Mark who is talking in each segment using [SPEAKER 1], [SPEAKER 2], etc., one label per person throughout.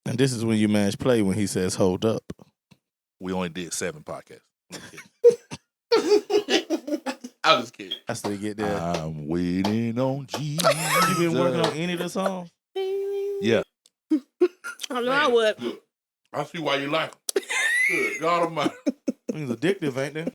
[SPEAKER 1] And this is when you mash play when he says hold up.
[SPEAKER 2] We only did 7 podcasts. I'm just kidding.
[SPEAKER 1] I still get there.
[SPEAKER 2] I'm waiting on Jesus.
[SPEAKER 1] You been working on any of the songs?
[SPEAKER 2] Yeah.
[SPEAKER 3] I know I would.
[SPEAKER 2] Good. I see why you like them. Good God Almighty.
[SPEAKER 1] Things addictive, ain't they?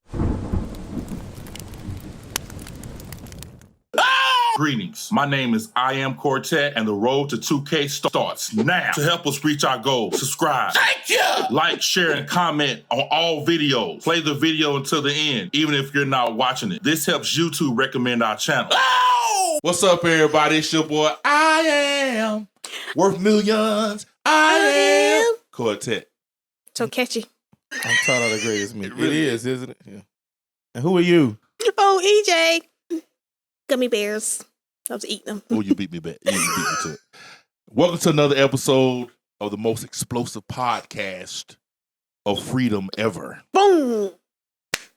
[SPEAKER 2] Greetings. My name is I Am Quartet, and the road to 2K starts now. To help us reach our goal, subscribe. Thank you! Like, share, and comment on all videos. Play the video until the end, even if you're not watching it. This helps YouTube recommend our channel. Oh! What's up, everybody? It's your boy, I Am. Worth millions. I Am. Quartet.
[SPEAKER 3] So catchy.
[SPEAKER 1] I'm taught out the greatest me. It is, isn't it? Yeah. And who are you?
[SPEAKER 3] Oh, EJ. Gummy bears. I was eating them.
[SPEAKER 2] Oh, you beat me back. You beat me to it. Welcome to another episode of the most explosive podcast of freedom ever.
[SPEAKER 3] Boom.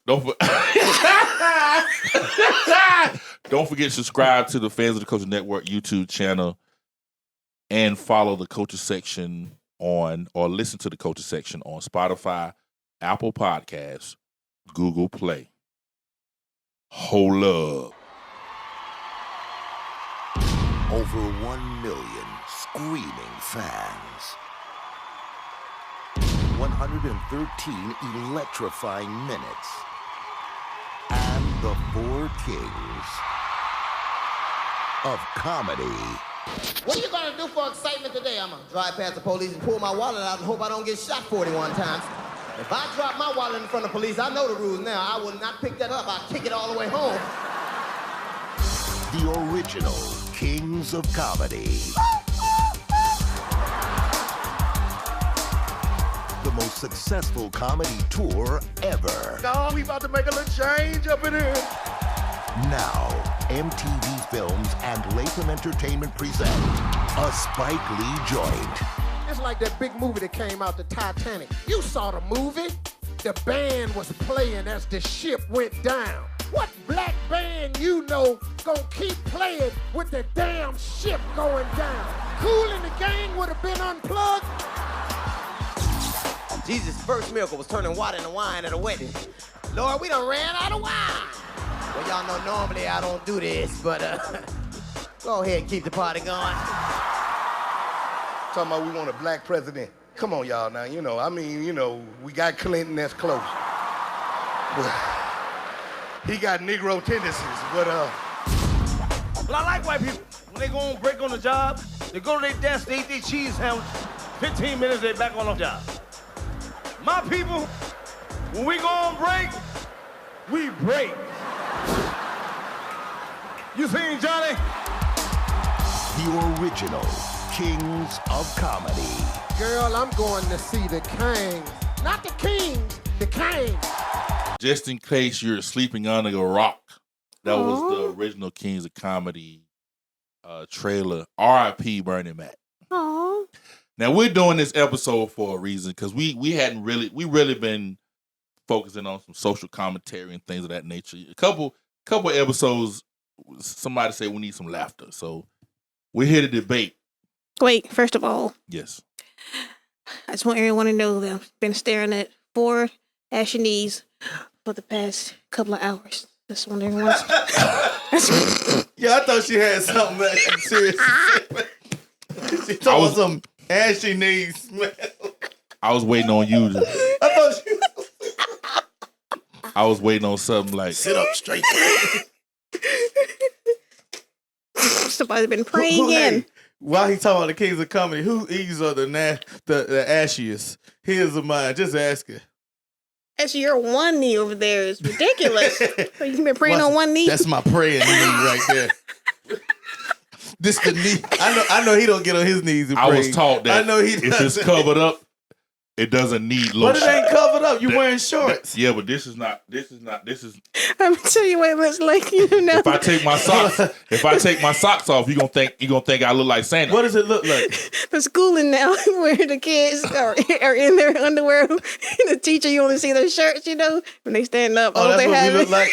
[SPEAKER 2] Don't forget to subscribe to the Fans of the Culture Network YouTube channel and follow the Culture Section or listen to the Culture Section on Spotify, Apple Podcasts, Google Play. Hold up.
[SPEAKER 4] Over 1 million screaming fans. 113 electrifying minutes. And the 4 kings of comedy.
[SPEAKER 5] What are you gonna do for excitement today? I'm gonna drive past the police and pull my wallet out and hope I don't get shot 41 times. If I drop my wallet in front of the police, I know the rules now. I will not pick that up. I'll kick it all the way home.
[SPEAKER 4] The original Kingz of Comedy. The most successful comedy tour ever.
[SPEAKER 6] Oh, we about to make a little change up in here.
[SPEAKER 4] Now, MTV Films and Latham Entertainment present a Spike Lee joint.
[SPEAKER 6] It's like that big movie that came out, the Titanic. You saw the movie? The band was playing as the ship went down. What black band you know gonna keep playing with the damn ship going down? Kool and the Gang would have been unplugged.
[SPEAKER 5] Jesus' first miracle was turning water into wine at a wedding. Lord, we done ran out of wine. Well, y'all know normally I don't do this, but go ahead and keep the party going.
[SPEAKER 6] Talking about we want a black president. Come on, y'all, now, we got Clinton that's close. But he got Negro tendencies, but
[SPEAKER 7] But I like white people. When they go on break on the job, they go to their desk, they eat their cheese sandwich. 15 minutes, they back on the job. My people, when we go on break, we break. You seen Johnny?
[SPEAKER 4] The original Kings of Comedy.
[SPEAKER 6] girl, I'm going to see the Kingz. Not the Kings, the Kingz.
[SPEAKER 2] Just in case you're sleeping under a rock, that was the original Kingz of Comedy trailer. R.I.P. Bernie Mac.
[SPEAKER 3] Aww.
[SPEAKER 2] Now we're doing this episode for a reason because we really been focusing on some social commentary and things of that nature. A couple episodes, somebody said we need some laughter, so we're here to debate.
[SPEAKER 3] Wait, first of all,
[SPEAKER 2] Yes.
[SPEAKER 3] I just want everyone to know that I've been staring at 4 ashy knees for the past couple of hours. Just want everyone to...
[SPEAKER 1] Yeah, I thought she had something that serious. She told us some ashy knees, man.
[SPEAKER 2] I was waiting on you.
[SPEAKER 1] I thought she
[SPEAKER 2] I was waiting on something like
[SPEAKER 1] sit up straight.
[SPEAKER 3] Somebody's been praying in.
[SPEAKER 1] While he talking about the Kings of Comedy, who these are the ashiest? Here's of mine. Just ask her.
[SPEAKER 3] Actually, your one knee over there is ridiculous. So you've been praying on one knee?
[SPEAKER 1] That's my praying knee right there. This the knee. I know he don't get on his knees and pray.
[SPEAKER 2] I was taught that
[SPEAKER 1] I know he
[SPEAKER 2] if it's covered up, it doesn't need lotion.
[SPEAKER 1] But it ain't covered up. You wearing shorts.
[SPEAKER 2] Yeah, but this is.
[SPEAKER 3] I'm gonna tell you what it looks like. You know,
[SPEAKER 2] If I take my socks off, you gonna think I look like Santa.
[SPEAKER 1] What does it look like?
[SPEAKER 3] for schooling now, where the kids are in their underwear, and the teacher, you only see their shirts. You know, when they stand up.
[SPEAKER 1] Oh, that's
[SPEAKER 3] they
[SPEAKER 1] what
[SPEAKER 3] have
[SPEAKER 1] we look like.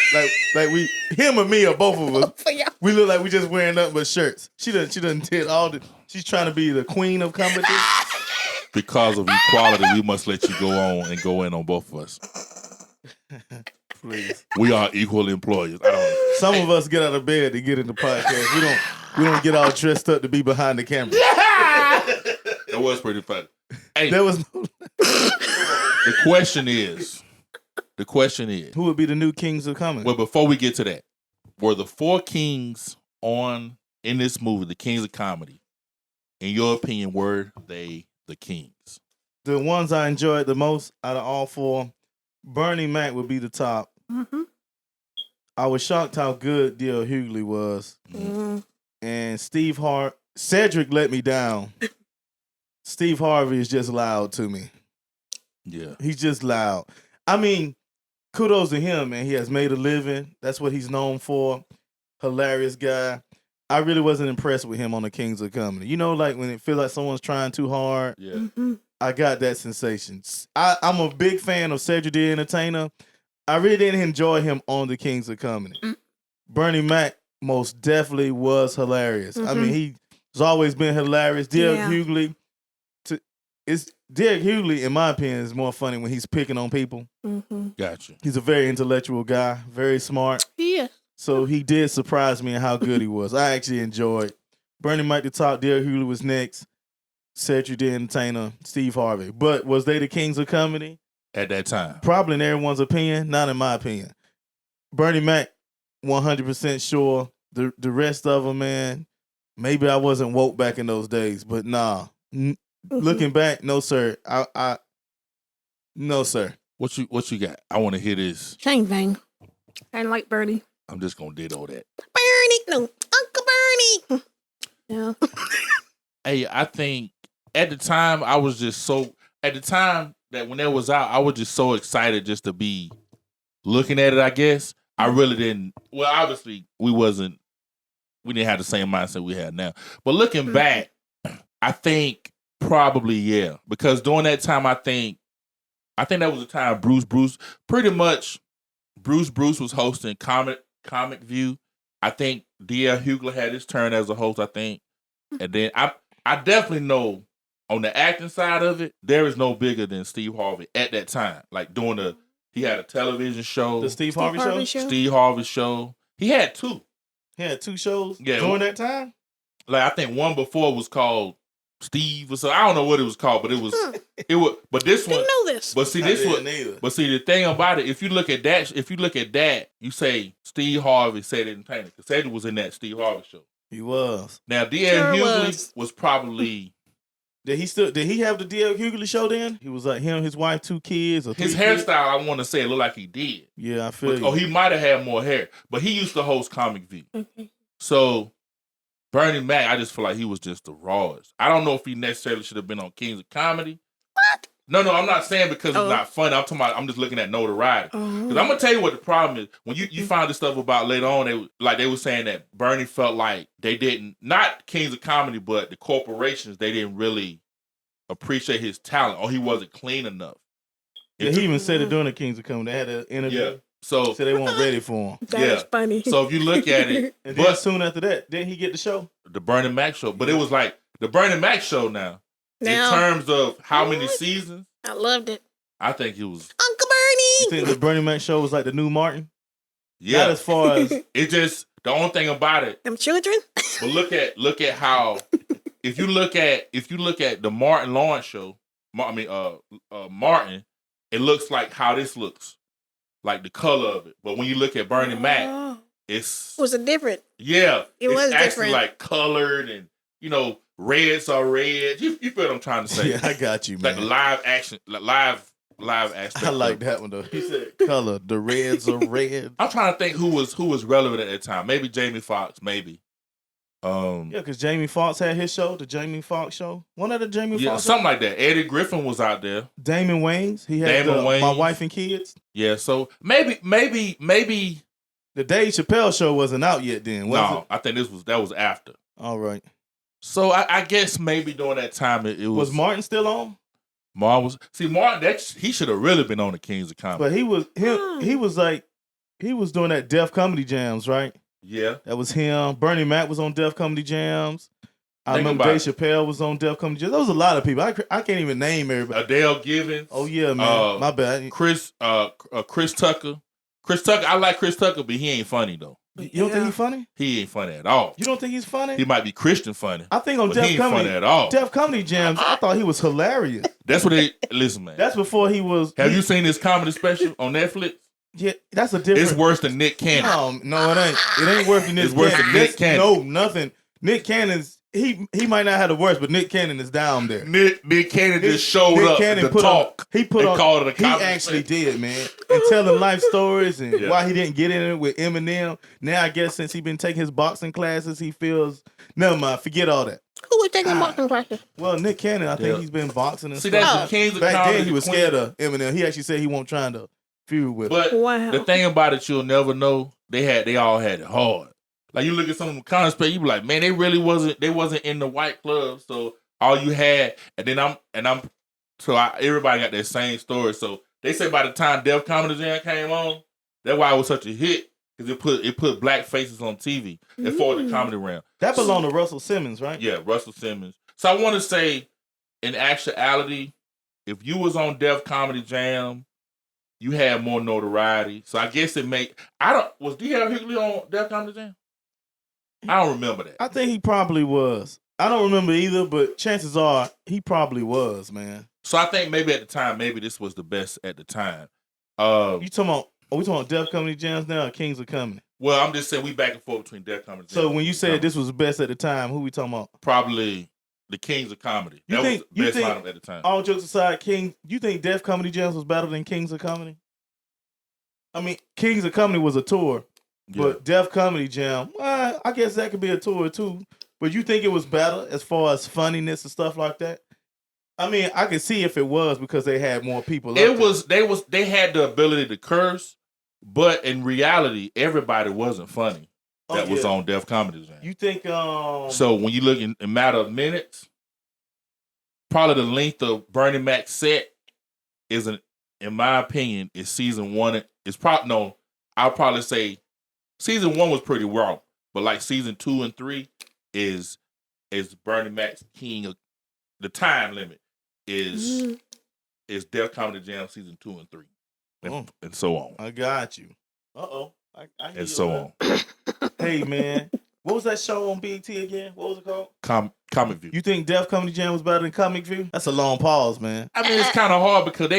[SPEAKER 1] Like we, him or me or both of us.
[SPEAKER 3] For y'all.
[SPEAKER 1] We look like we just wearing nothing but shirts. She done did all the. She's trying to be the queen of comedy.
[SPEAKER 2] because of equality, we must let you go on and go in on both of us.
[SPEAKER 1] Please.
[SPEAKER 2] We are equal employers. I don't.
[SPEAKER 1] Some of us get out of bed to get in the podcast. We don't get all dressed up to be behind the camera.
[SPEAKER 2] That was pretty funny. Hey,
[SPEAKER 1] There was no,
[SPEAKER 2] the question is,
[SPEAKER 1] who would be the new Kings of coming?
[SPEAKER 2] well, before we get to that, were the 4 kings in this movie, the kings of comedy, in your opinion, were they the kings?
[SPEAKER 1] The ones I enjoyed the most out of all 4, Bernie Mac would be the top.
[SPEAKER 3] Mm-hmm.
[SPEAKER 1] I was shocked how good D.L. Hughley was.
[SPEAKER 3] Mm-hmm.
[SPEAKER 1] And Cedric let me down. Steve Harvey is just loud to me.
[SPEAKER 2] Yeah.
[SPEAKER 1] He's just loud. I mean, kudos to him, man. He has made a living. That's what he's known for. Hilarious guy. I really wasn't impressed with him on the Kings of Comedy. You know, like when it feels like someone's trying too hard.
[SPEAKER 2] Yeah.
[SPEAKER 3] Mm-hmm.
[SPEAKER 1] I got that sensation. I'm a big fan of Cedric the Entertainer. I really didn't enjoy him on the Kings of Comedy. Bernie Mac most definitely was hilarious. I mean, he's always been hilarious. Derek Hughley, Derek Hughley, in my opinion, is more funny when he's picking on people.
[SPEAKER 3] Mm-hmm.
[SPEAKER 2] Gotcha.
[SPEAKER 1] He's a very intellectual guy, very smart.
[SPEAKER 3] Yeah.
[SPEAKER 1] So he did surprise me in how good he was. I actually enjoyed. Bernie Mac the top, Derek Hughley was next. Cedric the Entertainer, Steve Harvey. But was they the Kings of Comedy?
[SPEAKER 2] At that time.
[SPEAKER 1] Probably in everyone's opinion, not in my opinion. Bernie Mac, 100% sure. The rest of them, man, maybe I wasn't woke back in those days, but nah. Looking back, no sir. No sir.
[SPEAKER 2] What you got? I want to hear this.
[SPEAKER 3] Same thing. I didn't like Bernie.
[SPEAKER 2] I'm just gonna ditto that.
[SPEAKER 3] Bernie, no, Uncle Bernie. Yeah.
[SPEAKER 2] Hey, I think at the time I was just so at the time that when that was out, I was just so excited just to be looking at it, I guess. I really didn't. Well, obviously we didn't have the same mindset we have now. But looking back, I think probably yeah, because during that time I think that was the time Bruce pretty much Bruce was hosting Comic View. I think D.L. Hughley had his turn as a host, I think. And then I definitely know on the acting side of it, there is no bigger than Steve Harvey at that time. Like he had a television show.
[SPEAKER 1] The Steve Harvey show?
[SPEAKER 2] Steve Harvey show. He had 2.
[SPEAKER 1] He had 2 shows
[SPEAKER 2] Yeah,
[SPEAKER 1] during that time?
[SPEAKER 2] Like I think one before was called Steve or so. I don't know what it was called, but it was but this one
[SPEAKER 3] Didn't know this.
[SPEAKER 2] But see this one but see the thing about it, if you look at that, you say Steve Harvey said it in Taylor. Because Cedric was in that Steve Harvey show.
[SPEAKER 1] He was.
[SPEAKER 2] Now D.L. Hughley was probably
[SPEAKER 1] Did he have the D.L. Hughley show then? He was like him, his wife, 2 kids, or 3
[SPEAKER 2] his
[SPEAKER 1] kids?
[SPEAKER 2] hairstyle, I want to say it looked like he did.
[SPEAKER 1] Yeah, I feel you.
[SPEAKER 2] Oh, he might have had more hair. But he used to host Comic View.
[SPEAKER 3] Okay.
[SPEAKER 2] So Bernie Mac, I just feel like he was just the rawest. I don't know if he necessarily should have been on Kings of Comedy.
[SPEAKER 3] What?
[SPEAKER 2] No, I'm not saying because it's not funny. I'm talking about, I'm just looking at notoriety. Because I'm gonna tell you what the problem is. When you find this stuff about later on, they were saying that Bernie felt like they didn't, not Kings of Comedy, but the corporations, they didn't really appreciate his talent, or he wasn't clean enough.
[SPEAKER 1] Yeah, he even said it during the Kings of Comedy. They had an interview.
[SPEAKER 2] Yeah. So
[SPEAKER 1] they weren't ready for him.
[SPEAKER 3] That's funny.
[SPEAKER 2] So if you look at it,
[SPEAKER 1] and then soon after that, didn't he get the show?
[SPEAKER 2] The Bernie Mac show. But it was like the Bernie Mac show now. In terms of how many seasons,
[SPEAKER 3] I loved it.
[SPEAKER 2] I think it was
[SPEAKER 3] Uncle Bernie.
[SPEAKER 1] You think the Bernie Mac show was like the new Martin?
[SPEAKER 2] Yeah.
[SPEAKER 1] Not as far as
[SPEAKER 2] it just the only thing about it.
[SPEAKER 3] Them children.
[SPEAKER 2] But look at how if you look at the Martin Lawrence show, Martin, it looks like how this looks. Like the color of it. But when you look at Bernie Mac,
[SPEAKER 3] Was it different?
[SPEAKER 2] Yeah.
[SPEAKER 3] It was
[SPEAKER 2] actually
[SPEAKER 3] different.
[SPEAKER 2] Like colored and reds are red. You feel what I'm trying to say?
[SPEAKER 1] Yeah, I got you, man.
[SPEAKER 2] Like the live action, live aspect.
[SPEAKER 1] I like that one though. He said color. The reds are red.
[SPEAKER 2] I'm trying to think who was relevant at that time. Maybe Jamie Foxx, maybe.
[SPEAKER 1] Yeah, because Jamie Foxx had his show, the Jamie Foxx show. One of the Jamie Foxx
[SPEAKER 2] something like that. Eddie Griffin was out there.
[SPEAKER 1] Damon Wayans. He had My Wife and Kids.
[SPEAKER 2] Yeah, so maybe
[SPEAKER 1] the Dave Chappelle show wasn't out yet then, was it?
[SPEAKER 2] I think that was after.
[SPEAKER 1] All right.
[SPEAKER 2] So I guess maybe during that time it was.
[SPEAKER 1] Was Martin still on?
[SPEAKER 2] Martin, he should have really been on the Kings of Comedy.
[SPEAKER 1] But he was doing that Def Comedy Jams, right?
[SPEAKER 2] Yeah.
[SPEAKER 1] That was him. Bernie Mac was on Def Comedy Jams. I remember Dave Chappelle was on Def Comedy Jam. There was a lot of people. I can't even name everybody.
[SPEAKER 2] Adele Givens.
[SPEAKER 1] Oh yeah, man. My bad.
[SPEAKER 2] Chris Tucker. Chris Tucker. I like Chris Tucker, but he ain't funny though.
[SPEAKER 1] You don't think he's funny?
[SPEAKER 2] He ain't funny at all.
[SPEAKER 1] You don't think he's funny?
[SPEAKER 2] He might be Christian funny.
[SPEAKER 1] I think on
[SPEAKER 2] Def Comedy, funny at all.
[SPEAKER 1] Def Comedy Jams, I thought he was hilarious.
[SPEAKER 2] That's what they listen, man.
[SPEAKER 1] That's before he was.
[SPEAKER 2] Have you seen his comedy special on Netflix?
[SPEAKER 1] Yeah, that's a different.
[SPEAKER 2] It's worse than Nick Cannon.
[SPEAKER 1] No, it ain't. It ain't worse than Nick.
[SPEAKER 2] It's worse than Nick Cannon.
[SPEAKER 1] No, nothing. Nick Cannon's he might not have the worst, but Nick Cannon is down there.
[SPEAKER 2] Nick Cannon just showed up to talk.
[SPEAKER 1] He called it a comedy. He actually did, man. And telling life stories and why he didn't get in it with Eminem. Now I guess since he's been taking his boxing classes, he feels never mind. Forget all that.
[SPEAKER 3] Who was taking boxing classes?
[SPEAKER 1] Well, Nick Cannon, I think he's been boxing and stuff.
[SPEAKER 2] That's the Kingz of
[SPEAKER 1] Back
[SPEAKER 2] comedy.
[SPEAKER 1] then he was scared of Eminem. He actually said he won't trying to feud with.
[SPEAKER 2] But the thing about it, you'll never know. They all had it hard. Like you look at some of the comments, you be like, man, they really wasn't. They wasn't in the white club. So all you had, and then everybody got that same story. So they say by the time Def Comedy Jam came on, that's why it was such a hit because it put black faces on TV and for the comedy realm.
[SPEAKER 1] That belonged to Russell Simmons, right?
[SPEAKER 2] Yeah, Russell Simmons. So I want to say, in actuality, if you was on Def Comedy Jam, you had more notoriety. So I guess was D.L. Hughley on Def Comedy Jam? I don't remember that.
[SPEAKER 1] I think he probably was. I don't remember either, but chances are he probably was, man.
[SPEAKER 2] So I think maybe at the time, maybe this was the best at the time.
[SPEAKER 1] You talking about? Are we talking about Def Comedy Jams now or Kingz of Comedy?
[SPEAKER 2] Well, I'm just saying we back and forth between Def Comedy Jams.
[SPEAKER 1] So when you said this was the best at the time, who we talking about?
[SPEAKER 2] Probably the Kingz of Comedy. That was the best lineup at the time.
[SPEAKER 1] All jokes aside, you think Def Comedy Jams was better than Kingz of Comedy? I mean, Kingz of Comedy was a tour. But Def Comedy Jam, I guess that could be a tour too. But you think it was better as far as funniness and stuff like that? I mean, I could see if it was because they had more people. They
[SPEAKER 2] had the ability to curse, but in reality, everybody wasn't funny that was on Def Comedy Jam.
[SPEAKER 1] You think?
[SPEAKER 2] So when you look in a matter of minutes, probably the length of Bernie Mac's set in my opinion, is season one. I'll probably say. Season 1 was pretty raw, but like season 2 and 3 is Bernie Mac's king of the time limit is Def Comedy Jam season 2 and 3, and so on.
[SPEAKER 1] I got you. I
[SPEAKER 2] and so on.
[SPEAKER 1] Hey man, what was that show on BET again? What was it called?
[SPEAKER 2] Comic View.
[SPEAKER 1] You think Def Comedy Jam was better than Comic View? That's a long pause, man.
[SPEAKER 2] I mean, it's kind of hard because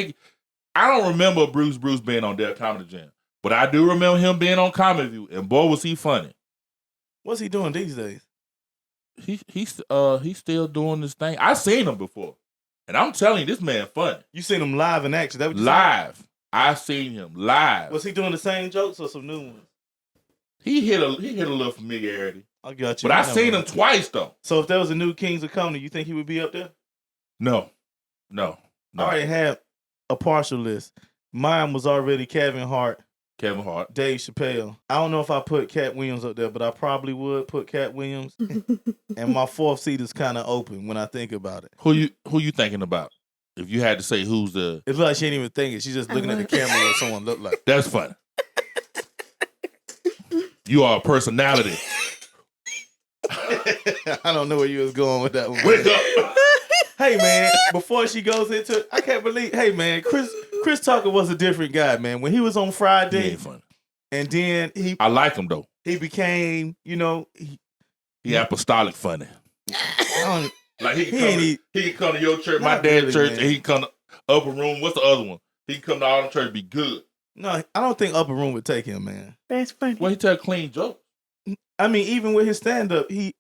[SPEAKER 2] I don't remember Bruce being on Def Comedy Jam. But I do remember him being on Comedy View, and boy, was he funny.
[SPEAKER 1] What's he doing these days?
[SPEAKER 2] He's still doing this thing. I've seen him before, and I'm telling you, this man funny.
[SPEAKER 1] You seen him live in action? That what you
[SPEAKER 2] live.
[SPEAKER 1] Saying?
[SPEAKER 2] I've seen him live.
[SPEAKER 1] Was he doing the same jokes or some new ones?
[SPEAKER 2] He hit a little familiarity.
[SPEAKER 1] I got you.
[SPEAKER 2] But I've seen him twice though.
[SPEAKER 1] So if there was a new Kingz of Comedy, you think he would be up there?
[SPEAKER 2] No.
[SPEAKER 1] I already have a partial list. Mine was already Kevin Hart, Dave Chappelle. I don't know if I put Cat Williams up there, but I probably would put Cat Williams. And my fourth seat is kind of open when I think about it.
[SPEAKER 2] Who you thinking about? If you had to say who's the...
[SPEAKER 1] It's like she ain't even thinking. She's just looking at the camera what someone look like.
[SPEAKER 2] That's funny. You are a personality.
[SPEAKER 1] I don't know where you was going with that one.
[SPEAKER 2] Wake up.
[SPEAKER 1] Hey, man, before she goes into it, I can't believe... Hey, man, Chris Tucker was a different guy, man. When he was on Friday...
[SPEAKER 2] He ain't funny.
[SPEAKER 1] And then
[SPEAKER 2] I like him, though.
[SPEAKER 1] He became,
[SPEAKER 2] He apostolic funny. Like he can come to your church, my dad's church, man. And he can come to Upper Room. What's the other one? He can come to all them churches, be good.
[SPEAKER 1] No, I don't think Upper Room would take him, man.
[SPEAKER 3] That's funny.
[SPEAKER 2] Well, he tell clean jokes.
[SPEAKER 1] I mean, even with his stand up, he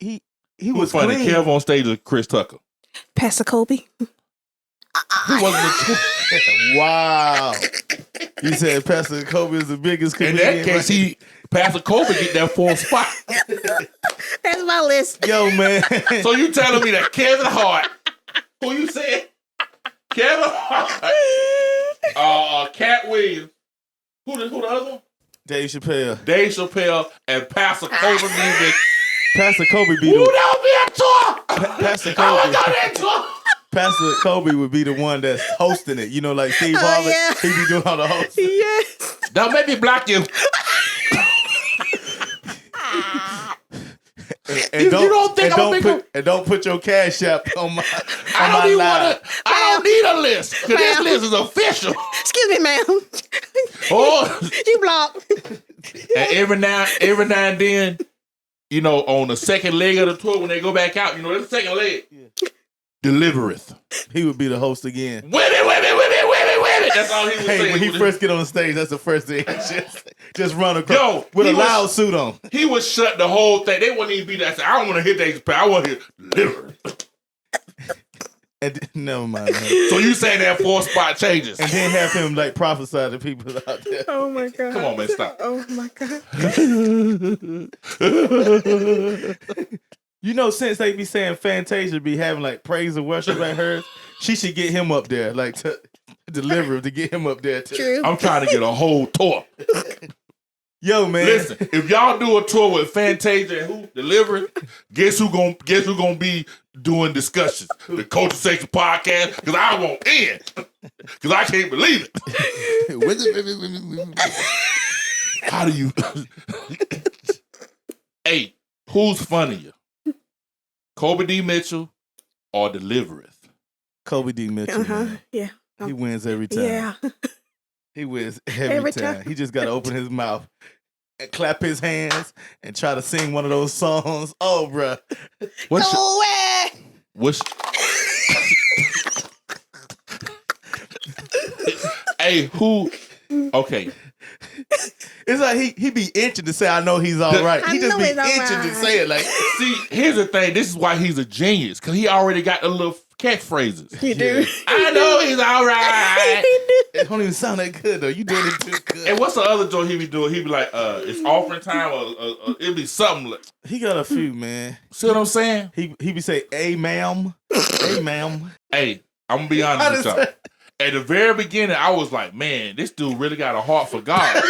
[SPEAKER 1] was
[SPEAKER 2] funny.
[SPEAKER 1] Clean.
[SPEAKER 2] Kev on stage with Chris Tucker.
[SPEAKER 3] Pastor Kobe.
[SPEAKER 2] He wasn't
[SPEAKER 1] Wow. He said Pastor Kobe is the biggest comedian.
[SPEAKER 2] In that case, Pastor Kobe get that fourth spot.
[SPEAKER 3] That's my list.
[SPEAKER 1] Yo, man.
[SPEAKER 2] So you telling me that Kevin Hart, who you said? Kevin Hart, Cat Williams, who the other one?
[SPEAKER 1] Dave Chappelle.
[SPEAKER 2] Dave Chappelle and Pastor Kobe music.
[SPEAKER 1] Pastor Kobe be
[SPEAKER 2] Ooh, that would be a tour.
[SPEAKER 1] Pastor Kobe.
[SPEAKER 2] I would go that tour.
[SPEAKER 1] Pastor Kobe would be the one that's hosting it. You know, like Steve Harvey.
[SPEAKER 3] Yeah.
[SPEAKER 1] He be doing all the hosting.
[SPEAKER 3] Yes.
[SPEAKER 2] Don't make me block you.
[SPEAKER 1] And
[SPEAKER 8] you don't think I'm gonna make
[SPEAKER 1] and don't put your cash app on my.
[SPEAKER 8] I don't need a list. Because this
[SPEAKER 3] Ma'am.
[SPEAKER 8] list is official.
[SPEAKER 3] Excuse me, ma'am.
[SPEAKER 8] Oh,
[SPEAKER 3] You blocked.
[SPEAKER 8] and every now and then, you know, on the second leg of the tour, when they go back out, you know, the second leg, delivereth.
[SPEAKER 1] He would be the host again.
[SPEAKER 8] Women. That's all he was saying.
[SPEAKER 1] Hey, when he first get on the stage, that's the first thing. Just run across with a loud suit on.
[SPEAKER 8] He would shut the whole thing. They wouldn't even be that. I don't want to hit that. I want to hear delivereth.
[SPEAKER 1] And never mind. Man.
[SPEAKER 8] So you saying that 4-spot changes?
[SPEAKER 1] And then have him like prophesy to people out there.
[SPEAKER 3] Oh my God.
[SPEAKER 8] Come on, man, stop.
[SPEAKER 3] Oh my God.
[SPEAKER 1] You know, since they be saying Fantasia be having like praise and worship like hers, she should get him up there, like to deliver to get him up there too.
[SPEAKER 3] True.
[SPEAKER 8] I'm trying to get a whole tour.
[SPEAKER 1] Yo, man.
[SPEAKER 8] Listen, if y'all do a tour with Fantasia and who deliver it, guess who gonna be doing discussions? The Culture Section Podcast, because I won't end. Because I can't believe it. How do you? Hey, who's funnier? Kobe D. Mitchell or Delivereth?
[SPEAKER 1] Kobe D. Mitchell. Man.
[SPEAKER 3] Yeah.
[SPEAKER 1] He wins every time.
[SPEAKER 3] Yeah.
[SPEAKER 1] He wins every time. He just got to open his mouth and clap his hands and try to sing one of those songs. Oh, bruh.
[SPEAKER 8] Hey, who? Okay.
[SPEAKER 1] It's like he be itching to say, I know he's all right. He just be itching to say it. Like,
[SPEAKER 8] see, here's the thing. This is why he's a genius, because he already got the little catchphrases.
[SPEAKER 3] You do.
[SPEAKER 8] I know he's all right.
[SPEAKER 1] It don't even sound that good, though. You doing it too good.
[SPEAKER 8] And what's the other joke he be doing? He be like, it's offering time, or it'll be something. Like,
[SPEAKER 1] He got a few, man.
[SPEAKER 8] see what I'm saying?
[SPEAKER 1] He be say, hey, ma'am. Hey, ma'am.
[SPEAKER 8] Hey, I'm going to be honest with y'all. At the very beginning, I was like, man, this dude really got a heart for God.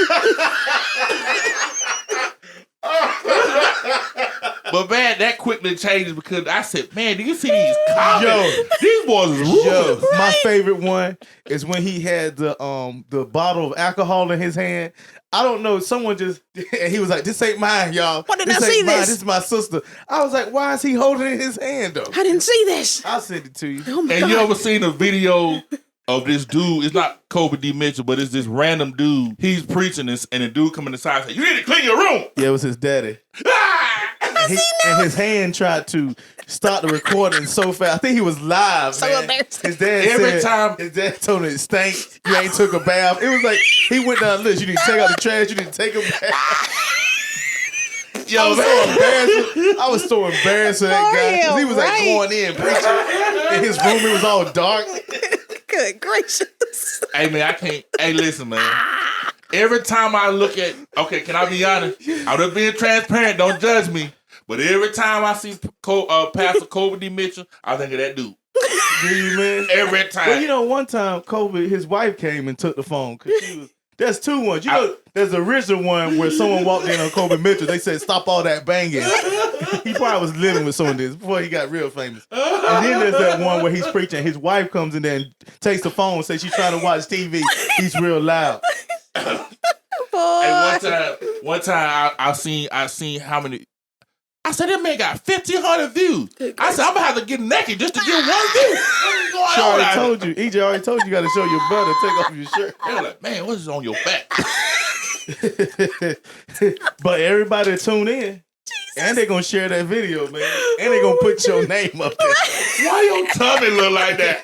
[SPEAKER 8] But man, that quickly changes because I said, man, do you see these comments?
[SPEAKER 1] Yo.
[SPEAKER 8] These boys is rude.
[SPEAKER 1] Yo, my favorite one is when he had the bottle of alcohol in his hand. I don't know, someone just, and he was like, this ain't mine, y'all.
[SPEAKER 3] Why didn't
[SPEAKER 1] this
[SPEAKER 3] I
[SPEAKER 1] ain't
[SPEAKER 3] see
[SPEAKER 1] mine.
[SPEAKER 3] this?
[SPEAKER 1] This is my sister. I was like, why is he holding it in his hand, though?
[SPEAKER 3] I didn't see this.
[SPEAKER 1] I'll send it to you.
[SPEAKER 3] Oh my
[SPEAKER 8] And
[SPEAKER 3] God.
[SPEAKER 8] you ever seen a video of this dude? It's not Kobe D. Mitchell, but it's this random dude. He's preaching this, and the dude coming inside and say, you need to clean your room.
[SPEAKER 1] Yeah, it was his daddy. And his hand tried to stop the recording so fast. I think he was live,
[SPEAKER 3] So
[SPEAKER 1] man.
[SPEAKER 3] embarrassing.
[SPEAKER 1] His dad his dad told him it stank. You ain't took a bath. It was like he went down the list. You need to take out the trash. You need to take a bath.
[SPEAKER 8] Yo,
[SPEAKER 1] I was so embarrassed for that guy. 'Cause he was like going in preaching. In his room, it was all dark.
[SPEAKER 3] Good gracious.
[SPEAKER 8] Hey, man, I can't. Hey, listen, man. Every time I look at, okay, can I be honest? I'm just being transparent. Don't judge me. But every time I see Pastor Kobe D. Mitchell, I think of that dude.
[SPEAKER 1] Do you, man?
[SPEAKER 8] Every time.
[SPEAKER 1] Well, you know, one time Kobe, his wife came and took the phone because she was. There's two ones. You know, there's the original one where someone walked in on Kobe Mitchell. They said, "Stop all that banging." He probably was living with some of this before he got real famous. And then there's that one where he's preaching. His wife comes in there and takes the phone and says she's trying to watch TV. He's real loud.
[SPEAKER 8] Hey, one time I seen how many. I said that man got 1,500 views. I said I'm gonna have to get naked just to get one view.
[SPEAKER 1] She already told you. EJ already told you. You got to show your butt and take off your shirt.
[SPEAKER 8] They were like, man, what is on your back?
[SPEAKER 1] But everybody tune in. And they're gonna share that video, man. And they're gonna put your name up there.
[SPEAKER 8] Why your tummy look like that?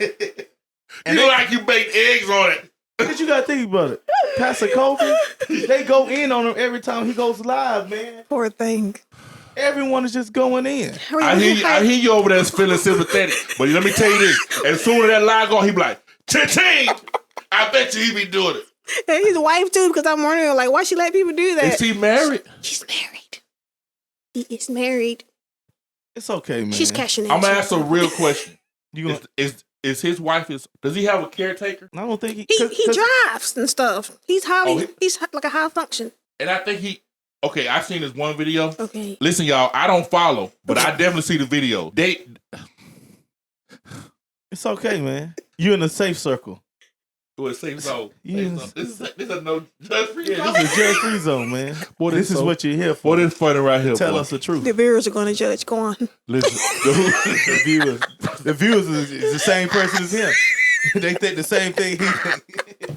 [SPEAKER 8] You look like you baked eggs on it.
[SPEAKER 1] But you gotta think about it. Pastor Kobe, they go in on him every time he goes live, man.
[SPEAKER 3] Poor thing.
[SPEAKER 1] Everyone is just going in.
[SPEAKER 8] I hear you over there feeling sympathetic. But let me tell you this. As soon as that live go, he be like, cha-ching! I bet you he be doing it.
[SPEAKER 3] And his wife too, because I'm wondering, like, why she let people do that?
[SPEAKER 8] Is he married?
[SPEAKER 3] She's married. He is married.
[SPEAKER 1] It's okay, man.
[SPEAKER 3] She's cashing in.
[SPEAKER 8] I'm gonna ask a real question.
[SPEAKER 1] You
[SPEAKER 8] Is his wife does he have a caretaker?
[SPEAKER 1] I don't think
[SPEAKER 3] He drives and stuff. He's he's like a high function.
[SPEAKER 8] And I think I've seen this one video.
[SPEAKER 3] Okay.
[SPEAKER 8] Listen, y'all, I don't follow, but I definitely see the video.
[SPEAKER 1] It's okay, man. You in a safe circle.
[SPEAKER 8] Well, safe zone.
[SPEAKER 1] Yes.
[SPEAKER 8] This is a no judge free
[SPEAKER 1] Yeah,
[SPEAKER 8] zone.
[SPEAKER 1] this is a judge-free zone, man.
[SPEAKER 8] Boy,
[SPEAKER 1] This is
[SPEAKER 8] so-
[SPEAKER 1] what you're here for.
[SPEAKER 8] Boy, this funny right here.
[SPEAKER 1] Tell
[SPEAKER 8] boy.
[SPEAKER 1] us the truth.
[SPEAKER 3] The viewers are going to judge. Go on.
[SPEAKER 8] Listen,
[SPEAKER 1] The viewers is the same person as him. They think the same thing he thinks.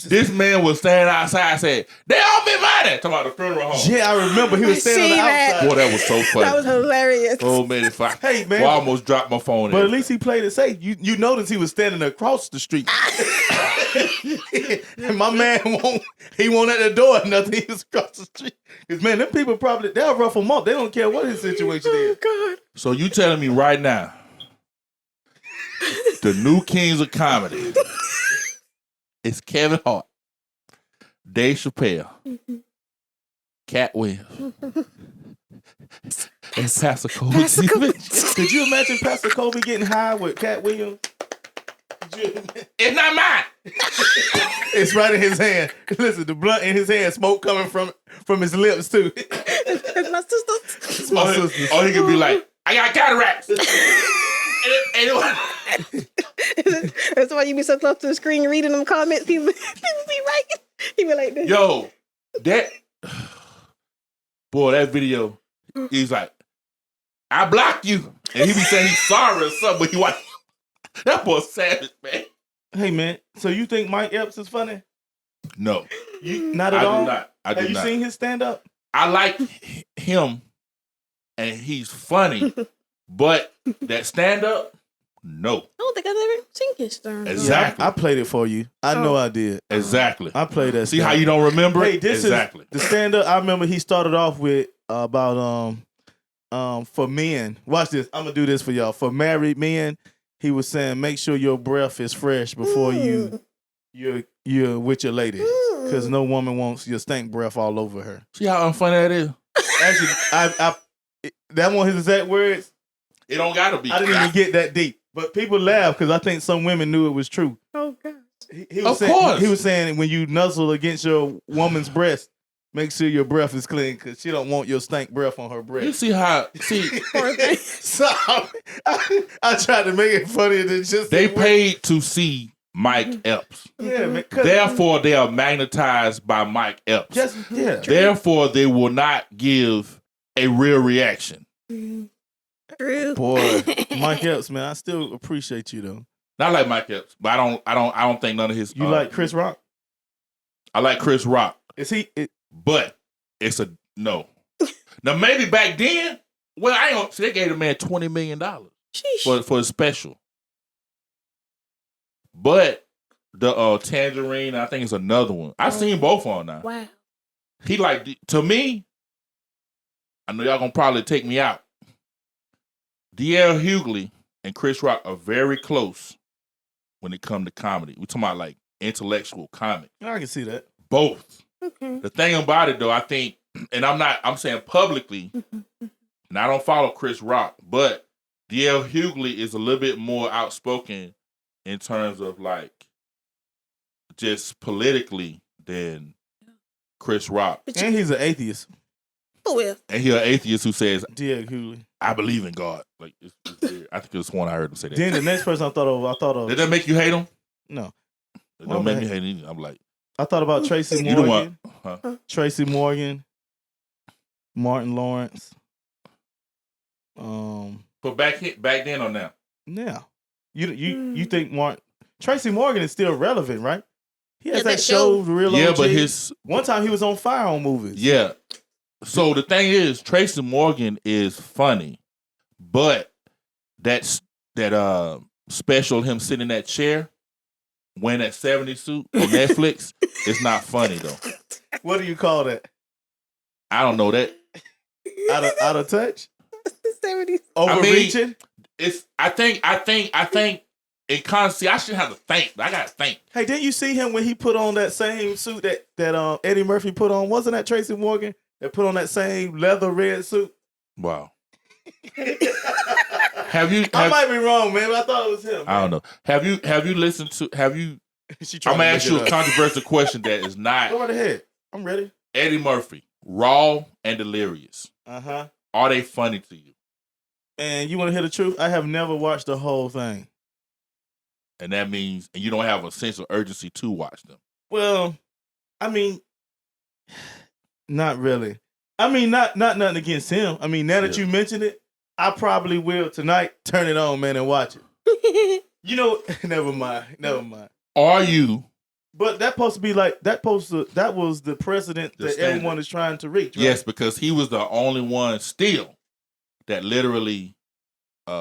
[SPEAKER 8] this man was standing outside and said, they owe me money. Talking about the funeral home.
[SPEAKER 1] Yeah, I remember he was standing on the
[SPEAKER 3] seen that.
[SPEAKER 1] outside.
[SPEAKER 8] Boy, that was so funny.
[SPEAKER 3] That was hilarious.
[SPEAKER 8] Oh, man, if I,
[SPEAKER 1] Hey, man.
[SPEAKER 8] Boy, I almost dropped my phone.
[SPEAKER 1] But
[SPEAKER 8] in.
[SPEAKER 1] at least he played it safe. You notice he was standing across the street. And my man won't at the door or nothing. He was across the street. Because, man, them people probably, they'll rough him up. They don't care what his situation is.
[SPEAKER 3] God.
[SPEAKER 8] So you telling me right now, the new Kings of Comedy is Kevin Hart, Dave Chappelle, Cat Williams, and Pastor Kobe.
[SPEAKER 1] Could you imagine Pastor Kobe getting high with Cat Williams?
[SPEAKER 8] It's not mine.
[SPEAKER 1] It's right in his hand. Listen, the blunt in his hand, smoke coming from his lips, too.
[SPEAKER 3] It's my sister.
[SPEAKER 1] It's my sister.
[SPEAKER 8] Or he could be like, I got cataracts.
[SPEAKER 3] That's why you be so close to the screen reading them comments. People be writing. He be like this.
[SPEAKER 8] Yo, that boy, that video, he's like, I blocked you. And he be saying he's sorry or something, but he want that boy savage, man.
[SPEAKER 1] Hey, man, so you think Mike Epps is funny?
[SPEAKER 8] No.
[SPEAKER 1] Not at
[SPEAKER 8] I
[SPEAKER 1] all?
[SPEAKER 8] do not. I do
[SPEAKER 1] Have you
[SPEAKER 8] not.
[SPEAKER 1] seen his stand-up?
[SPEAKER 8] I like him and he's funny, but that stand up, no.
[SPEAKER 3] I don't think I've ever seen his turn.
[SPEAKER 8] Exactly.
[SPEAKER 1] Yeah, I played it for you. I know I did.
[SPEAKER 8] Exactly.
[SPEAKER 1] I played that.
[SPEAKER 8] See how you don't remember
[SPEAKER 1] Hey,
[SPEAKER 8] it?
[SPEAKER 1] this
[SPEAKER 8] Exactly.
[SPEAKER 1] is the stand-up. I remember he started off with about for men. Watch this. I'm gonna do this for y'all. For married men, he was saying make sure your breath is fresh before you're with your lady, because no woman wants your stank breath all over her.
[SPEAKER 8] See how unfunny that is?
[SPEAKER 1] Actually, that one his exact words.
[SPEAKER 8] It don't gotta be.
[SPEAKER 1] I didn't even get that deep, but people laugh because I think some women knew it was true.
[SPEAKER 3] Oh God.
[SPEAKER 1] He was
[SPEAKER 8] Of
[SPEAKER 1] saying,
[SPEAKER 8] course.
[SPEAKER 1] he was saying when you nuzzle against your woman's breast, make sure your breath is clean because she don't want your stank breath on her
[SPEAKER 8] You
[SPEAKER 1] breast.
[SPEAKER 8] see how
[SPEAKER 1] So I tried to make it funnier than just
[SPEAKER 8] they
[SPEAKER 1] the word.
[SPEAKER 8] paid to see Mike Epps.
[SPEAKER 1] Yeah, man. 'cause-
[SPEAKER 8] Therefore, they are magnetized by Mike Epps.
[SPEAKER 1] just yeah.
[SPEAKER 8] Therefore, they will not give a real reaction.
[SPEAKER 3] True.
[SPEAKER 1] Boy, Mike Epps, man, I still appreciate you though.
[SPEAKER 8] Not like Mike Epps, but I don't think none of his.
[SPEAKER 1] You like Chris Rock?
[SPEAKER 8] I like Chris Rock,
[SPEAKER 1] Is he?
[SPEAKER 8] but it's a no. Now maybe back then, well, I ain't gonna, see, they gave the man $20 million
[SPEAKER 3] Sheesh.
[SPEAKER 8] for a special. But the Tangerine, I think it's another one. I've seen both on now.
[SPEAKER 3] Wow.
[SPEAKER 8] He like, to me, I know y'all gonna probably take me out. D.L. Hughley and Chris Rock are very close when it comes to comedy. We're talking about like intellectual comedy.
[SPEAKER 1] I can see that.
[SPEAKER 8] Both.
[SPEAKER 3] Okay.
[SPEAKER 8] The thing about it though, I think, and I'm saying publicly, and I don't follow Chris Rock, but D.L. Hughley is a little bit more outspoken in terms of like just politically than Chris Rock.
[SPEAKER 1] And he's an atheist.
[SPEAKER 3] Who is?
[SPEAKER 8] And he's an atheist who says,
[SPEAKER 1] D.L. Hughley.
[SPEAKER 8] I believe in God. Like it's weird. I think it was one I heard him say that.
[SPEAKER 1] Then the next person I thought of.
[SPEAKER 8] Did that make you hate him?
[SPEAKER 1] No,
[SPEAKER 8] It
[SPEAKER 1] Well,
[SPEAKER 8] don't make
[SPEAKER 1] man.
[SPEAKER 8] me hate him either. I'm like,
[SPEAKER 1] I thought about Tracy
[SPEAKER 8] you the
[SPEAKER 1] Morgan.
[SPEAKER 8] one. Huh?
[SPEAKER 1] Tracy Morgan, Martin Lawrence.
[SPEAKER 8] But back then or now?
[SPEAKER 1] Now, you think Tracy Morgan is still relevant, right? He has
[SPEAKER 3] Yeah,
[SPEAKER 1] that
[SPEAKER 3] that
[SPEAKER 1] show,
[SPEAKER 3] show.
[SPEAKER 1] Real
[SPEAKER 8] Yeah,
[SPEAKER 1] OG.
[SPEAKER 8] but his
[SPEAKER 1] one time he was on fire on movies.
[SPEAKER 8] yeah. So the thing is, Tracy Morgan is funny, but that special him sitting in that chair, wearing that 70s suit on Netflix, is not funny though.
[SPEAKER 1] What do you call that?
[SPEAKER 8] I don't know that.
[SPEAKER 1] Out of touch?
[SPEAKER 3] 70s.
[SPEAKER 1] Overreaching?
[SPEAKER 8] It's I think in concept I shouldn't have to think, but I gotta think.
[SPEAKER 1] Hey, didn't you see him when he put on that same suit that Eddie Murphy put on? Wasn't that Tracy Morgan that put on that same leather red suit?
[SPEAKER 8] Wow. Have you?
[SPEAKER 1] I might be wrong, man, but I thought it was him.
[SPEAKER 8] I don't know. Have you listened to?
[SPEAKER 1] She
[SPEAKER 8] I'm
[SPEAKER 1] trying
[SPEAKER 8] gonna
[SPEAKER 1] to
[SPEAKER 8] ask
[SPEAKER 1] look
[SPEAKER 8] you
[SPEAKER 1] it
[SPEAKER 8] a
[SPEAKER 1] up.
[SPEAKER 8] controversial question that is not
[SPEAKER 1] Go right ahead. I'm ready.
[SPEAKER 8] Eddie Murphy, Raw and Delirious.
[SPEAKER 1] Uh-huh.
[SPEAKER 8] Are they funny to you?
[SPEAKER 1] And you want to hear the truth? I have never watched the whole thing.
[SPEAKER 8] and that means and you don't have a sense of urgency to watch them.
[SPEAKER 1] Well, I mean, not really. I mean, not nothing against him. I mean, now that you mentioned it, I probably will tonight turn it on, man, and watch it. You know, never mind.
[SPEAKER 8] Are you?
[SPEAKER 1] But that supposed to be like that was the precedent that
[SPEAKER 8] standard.
[SPEAKER 1] everyone is trying to reach. Right?
[SPEAKER 8] Yes, because he was the only one still that literally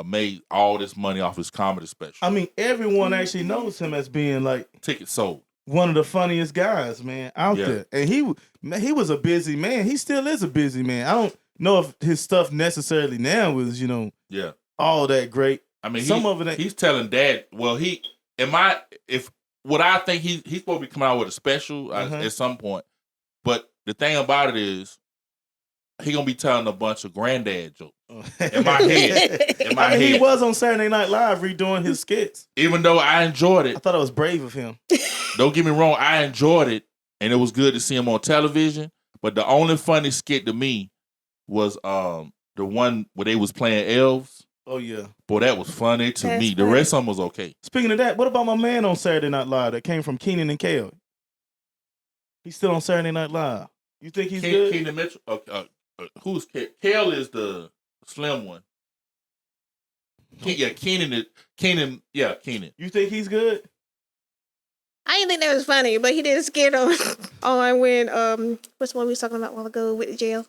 [SPEAKER 8] made all this money off his comedy special.
[SPEAKER 1] I mean, everyone actually knows him as being like
[SPEAKER 8] tickets sold.
[SPEAKER 1] One of the funniest guys, man, out there. And he was a busy man. He still is a busy man. I don't know if his stuff necessarily now is, all that great.
[SPEAKER 8] I mean,
[SPEAKER 1] some of it
[SPEAKER 8] he's telling Dad, well, he's supposed to be coming out with a special at some point. But the thing about it is, he gonna be telling a bunch of granddad jokes. In my head.
[SPEAKER 1] He was on Saturday Night Live redoing his skits.
[SPEAKER 8] Even though I enjoyed it.
[SPEAKER 1] I thought it was brave of him.
[SPEAKER 8] Don't get me wrong, I enjoyed it, and it was good to see him on television. But the only funny skit to me was the one where they was playing elves.
[SPEAKER 1] Oh, yeah.
[SPEAKER 8] Boy, that was funny to me. The rest of them was okay.
[SPEAKER 1] Speaking of that, what about my man on Saturday Night Live that came from Keenan and Kel? He's still on Saturday Night Live. You think he's good?
[SPEAKER 8] Keenan Mitchell? Who's Kel? Kel is the slim one. Keenan. You
[SPEAKER 1] think he's good?
[SPEAKER 3] I didn't think that was funny, but he did a skit on when what's the one we was talking about a while ago with the jail?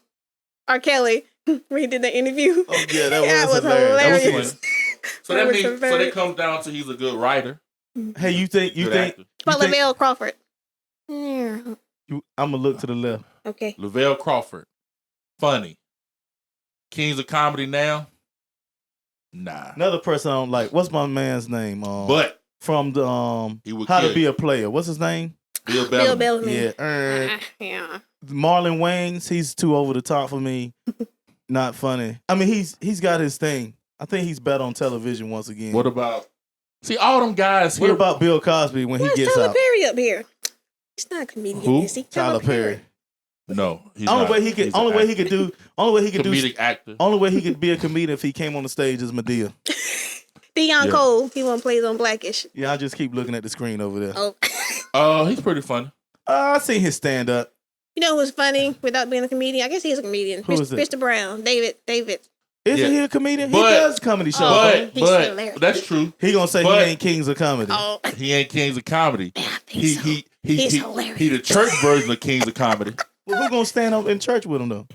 [SPEAKER 3] R. Kelly, when he did the interview.
[SPEAKER 1] Oh yeah, that was hilarious.
[SPEAKER 3] That was
[SPEAKER 8] so that means so that comes down to he's a good writer.
[SPEAKER 1] Hey, you think
[SPEAKER 3] about Lavelle Crawford?
[SPEAKER 1] I'm gonna look to the left.
[SPEAKER 3] Okay.
[SPEAKER 8] Lavelle Crawford, funny. Kings of Comedy now. Nah.
[SPEAKER 1] Another person I don't like. What's my man's name?
[SPEAKER 8] But
[SPEAKER 1] from the How to Be a Player. What's his name?
[SPEAKER 8] Bill Bellamy.
[SPEAKER 3] Bill Bellamy.
[SPEAKER 1] Yeah.
[SPEAKER 3] Yeah.
[SPEAKER 1] Marlon Wayans, he's too over the top for me. Not funny. I mean, he's got his thing. I think he's better on television once again.
[SPEAKER 8] What about all them guys?
[SPEAKER 1] What about Bill Cosby when he gets
[SPEAKER 3] Tyler
[SPEAKER 1] out?
[SPEAKER 3] Perry up here. He's not a comedian,
[SPEAKER 8] Who?
[SPEAKER 3] is he?
[SPEAKER 1] Tyler Perry.
[SPEAKER 8] No, he's
[SPEAKER 1] only
[SPEAKER 8] not.
[SPEAKER 1] way he could
[SPEAKER 8] comedic actor.
[SPEAKER 1] Only way he could be a comedian if he came on the stage is Madea.
[SPEAKER 3] Deion Cole, he won't play on Blackish.
[SPEAKER 1] Yeah, I just keep looking at the screen over there.
[SPEAKER 3] Oh,
[SPEAKER 8] he's pretty funny.
[SPEAKER 1] I seen his stand up.
[SPEAKER 3] You know who's funny without being a comedian? I guess he's a comedian.
[SPEAKER 1] Who is it?
[SPEAKER 3] Mr. Brown, David.
[SPEAKER 1] Isn't he a comedian? He does comedy shows.
[SPEAKER 8] But that's true.
[SPEAKER 1] He gonna say he ain't Kings of Comedy.
[SPEAKER 3] Oh.
[SPEAKER 8] He ain't Kings of Comedy.
[SPEAKER 3] He's hilarious.
[SPEAKER 8] He the church version of Kings of Comedy.
[SPEAKER 1] Well, who gonna stand up in church with him though?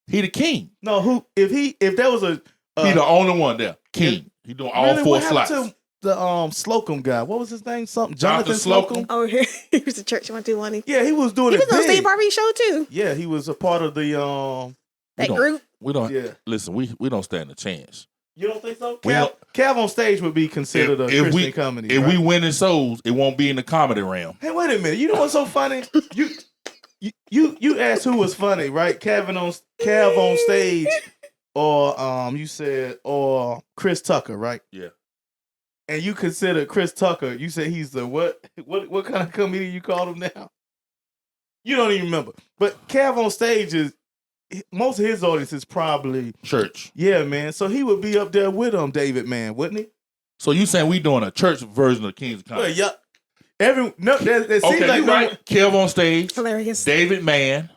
[SPEAKER 8] He the king.
[SPEAKER 1] No, who? If there was a
[SPEAKER 8] he the only one there. King. He doing all
[SPEAKER 1] really,
[SPEAKER 8] four
[SPEAKER 1] what happened
[SPEAKER 8] slots.
[SPEAKER 1] to the Slocum guy? What was his name? Something Jonathan
[SPEAKER 8] Slocum.
[SPEAKER 3] Oh, he was a church one too, wasn't he?
[SPEAKER 1] Yeah, he was doing
[SPEAKER 3] He
[SPEAKER 1] it.
[SPEAKER 3] was on
[SPEAKER 1] big.
[SPEAKER 3] Steve Harvey's show too.
[SPEAKER 1] Yeah, he was a part of the
[SPEAKER 3] that group.
[SPEAKER 8] We don't.
[SPEAKER 1] Yeah.
[SPEAKER 8] Listen, we don't stand a chance.
[SPEAKER 1] You don't think so?
[SPEAKER 8] We don't-
[SPEAKER 1] Cav on stage would be considered a Christian comedy.
[SPEAKER 8] If
[SPEAKER 1] right?
[SPEAKER 8] we winning souls, it won't be in the comedy realm.
[SPEAKER 1] Hey, wait a minute. You know what's so funny? You asked who was funny, right? Cav on stage, or you said or Chris Tucker, right?
[SPEAKER 8] Yeah.
[SPEAKER 1] And you consider Chris Tucker, you said he's the what kind of comedian you call him now? You don't even remember. But Cav on stage is, most of his audience is probably
[SPEAKER 8] Church.
[SPEAKER 1] Yeah, man. So he would be up there with David Man, wouldn't he?
[SPEAKER 8] So you saying we doing a church version of Kings of Comedy?
[SPEAKER 1] Well, yeah. That seems
[SPEAKER 8] Okay,
[SPEAKER 1] like
[SPEAKER 8] you right. Kev on stage.
[SPEAKER 3] Hilarious.
[SPEAKER 8] David Mann.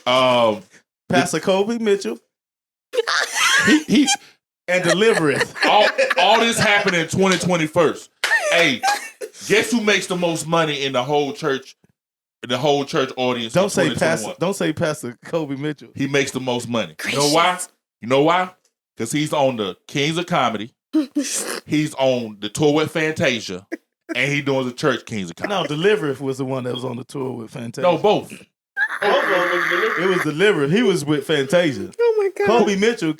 [SPEAKER 1] Pastor Kobe Mitchell.
[SPEAKER 8] he
[SPEAKER 1] and Delivereth.
[SPEAKER 8] All this happened in 2021. Hey, guess who makes the most money in the whole church? The whole church audience.
[SPEAKER 1] Don't say Pastor Kobe Mitchell.
[SPEAKER 8] He makes the most money. You know why? You know why? Because he's on the Kings of Comedy. He's on the tour with Fantasia. And he doing the church Kings of Comedy.
[SPEAKER 1] No, Delivereth was the one that was on the tour with Fantasia.
[SPEAKER 8] No, both.
[SPEAKER 1] It was Delivereth. He was with Fantasia.
[SPEAKER 3] Oh my God.
[SPEAKER 1] Kobe Mitchell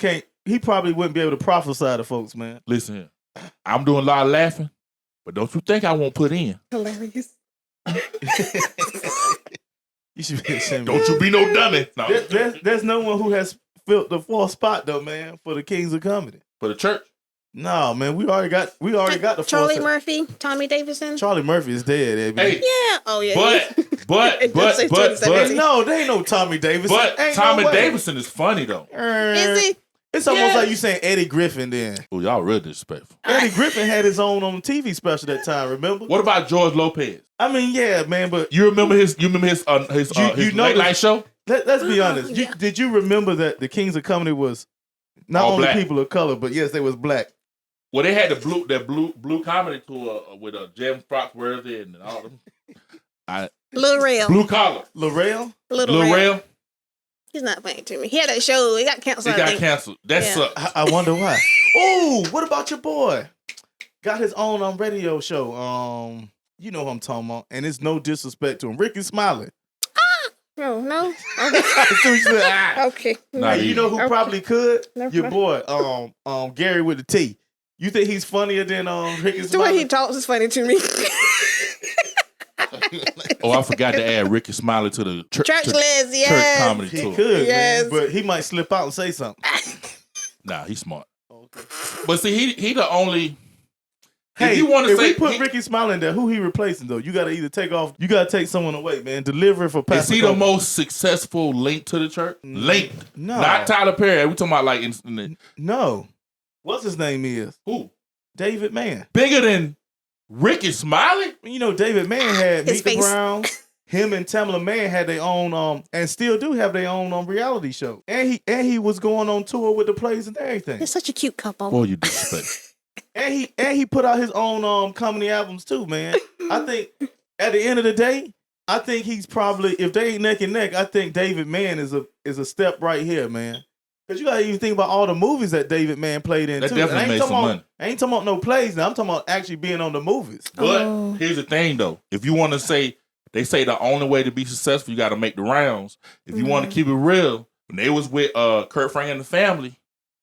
[SPEAKER 1] he probably wouldn't be able to prophesy to folks, man.
[SPEAKER 8] Listen here. I'm doing a lot of laughing, but don't you think I won't put in?
[SPEAKER 3] Hilarious.
[SPEAKER 1] You should be ashamed.
[SPEAKER 8] Don't you be no dummy. No.
[SPEAKER 1] There's no one who has filled the fourth spot though, man, for the Kings of Comedy.
[SPEAKER 8] For the church?
[SPEAKER 1] No, man, we already got the
[SPEAKER 3] Charlie
[SPEAKER 1] fourth.
[SPEAKER 3] Murphy, Tommy Davidson.
[SPEAKER 1] Charlie Murphy is dead,
[SPEAKER 8] Hey,
[SPEAKER 3] yeah. Oh yeah.
[SPEAKER 8] But
[SPEAKER 3] It
[SPEAKER 1] no, they ain't no Tommy Davidson.
[SPEAKER 8] But
[SPEAKER 1] Ain't
[SPEAKER 8] Tommy
[SPEAKER 1] no way.
[SPEAKER 8] Davidson is funny though.
[SPEAKER 3] Is he?
[SPEAKER 1] It's almost like you saying Eddie Griffin then.
[SPEAKER 8] Oh, y'all real disrespectful.
[SPEAKER 1] Eddie Griffin had his own on TV special that time, remember?
[SPEAKER 8] What about George Lopez?
[SPEAKER 1] I mean, yeah, man, but
[SPEAKER 8] You remember his late night show?
[SPEAKER 1] let's be honest. Did you remember that the Kingz of Comedy was not
[SPEAKER 8] All
[SPEAKER 1] only
[SPEAKER 8] black.
[SPEAKER 1] people of color, but yes, they was black.
[SPEAKER 8] Well, they had the blue comedy tour with Jim Foxworthy and all them.
[SPEAKER 3] Lil Rel.
[SPEAKER 8] Blue collar.
[SPEAKER 1] Lorel?
[SPEAKER 3] Little
[SPEAKER 8] Lil
[SPEAKER 3] Rel.
[SPEAKER 8] Rel.
[SPEAKER 3] He's not funny to me. He had that show. It got canceled.
[SPEAKER 8] It
[SPEAKER 3] I
[SPEAKER 8] got
[SPEAKER 3] think.
[SPEAKER 8] canceled. That
[SPEAKER 3] Yeah.
[SPEAKER 8] sucks.
[SPEAKER 1] I wonder why. Oh, what about your boy? Got his own radio show. You know who I'm talking about, and it's no disrespect to him. Ricky Smiley.
[SPEAKER 3] No. Okay.
[SPEAKER 1] So he said, ah.
[SPEAKER 3] Okay.
[SPEAKER 8] Nah,
[SPEAKER 1] Hey, you know who
[SPEAKER 3] Okay.
[SPEAKER 1] probably could?
[SPEAKER 3] Never
[SPEAKER 1] Your
[SPEAKER 3] mind.
[SPEAKER 1] boy, Gary with the T. You think he's funnier than Ricky
[SPEAKER 3] The way
[SPEAKER 1] Smiley?
[SPEAKER 3] he talks is funny to me.
[SPEAKER 8] Oh, I forgot to add Ricky Smiley to the
[SPEAKER 3] Church
[SPEAKER 8] to
[SPEAKER 3] list,
[SPEAKER 8] church
[SPEAKER 3] yes.
[SPEAKER 8] comedy
[SPEAKER 1] He
[SPEAKER 8] tour.
[SPEAKER 1] could,
[SPEAKER 3] Yes.
[SPEAKER 1] man, but he might slip out and say something.
[SPEAKER 8] Nah, he's smart. But see, he the only.
[SPEAKER 1] Hey,
[SPEAKER 8] if you want to
[SPEAKER 1] if
[SPEAKER 8] say
[SPEAKER 1] we put Ricky Smiley in there, who he replacing though? You got to either you got to take someone away, man. Deliver it for
[SPEAKER 8] is
[SPEAKER 1] Pastor
[SPEAKER 8] he the
[SPEAKER 1] Kobe.
[SPEAKER 8] most successful link to the church? Link,
[SPEAKER 1] No.
[SPEAKER 8] not Tyler Perry. We talking about like in the,
[SPEAKER 1] No. What's his name is?
[SPEAKER 8] who
[SPEAKER 1] David Mann.
[SPEAKER 8] bigger than Ricky Smiley?
[SPEAKER 1] You know, David Mann had
[SPEAKER 3] His
[SPEAKER 1] Meet the
[SPEAKER 3] face.
[SPEAKER 1] Browns. Him and Tamala Mann had their own, and still do have their own reality show. And he was going on tour with the plays and everything.
[SPEAKER 3] They're such a cute couple.
[SPEAKER 8] Boy, you disrespect.
[SPEAKER 1] And he put out his own comedy albums too, man. I think at the end of the day, I think he's probably, if they ain't neck and neck, I think David Mann is a step right here, man. Because you gotta even think about all the movies that David Mann played in
[SPEAKER 8] That
[SPEAKER 1] too.
[SPEAKER 8] definitely
[SPEAKER 1] And I ain't
[SPEAKER 8] made
[SPEAKER 1] talking
[SPEAKER 8] some
[SPEAKER 1] about-
[SPEAKER 8] money.
[SPEAKER 1] I ain't talking about no plays now. I'm talking about actually being on the movies.
[SPEAKER 8] But
[SPEAKER 3] Oh.
[SPEAKER 8] here's the thing, though. If you want to say, they say the only way to be successful, you got to make the rounds. If you want to keep it real, when they was with Kurt Frank and the family,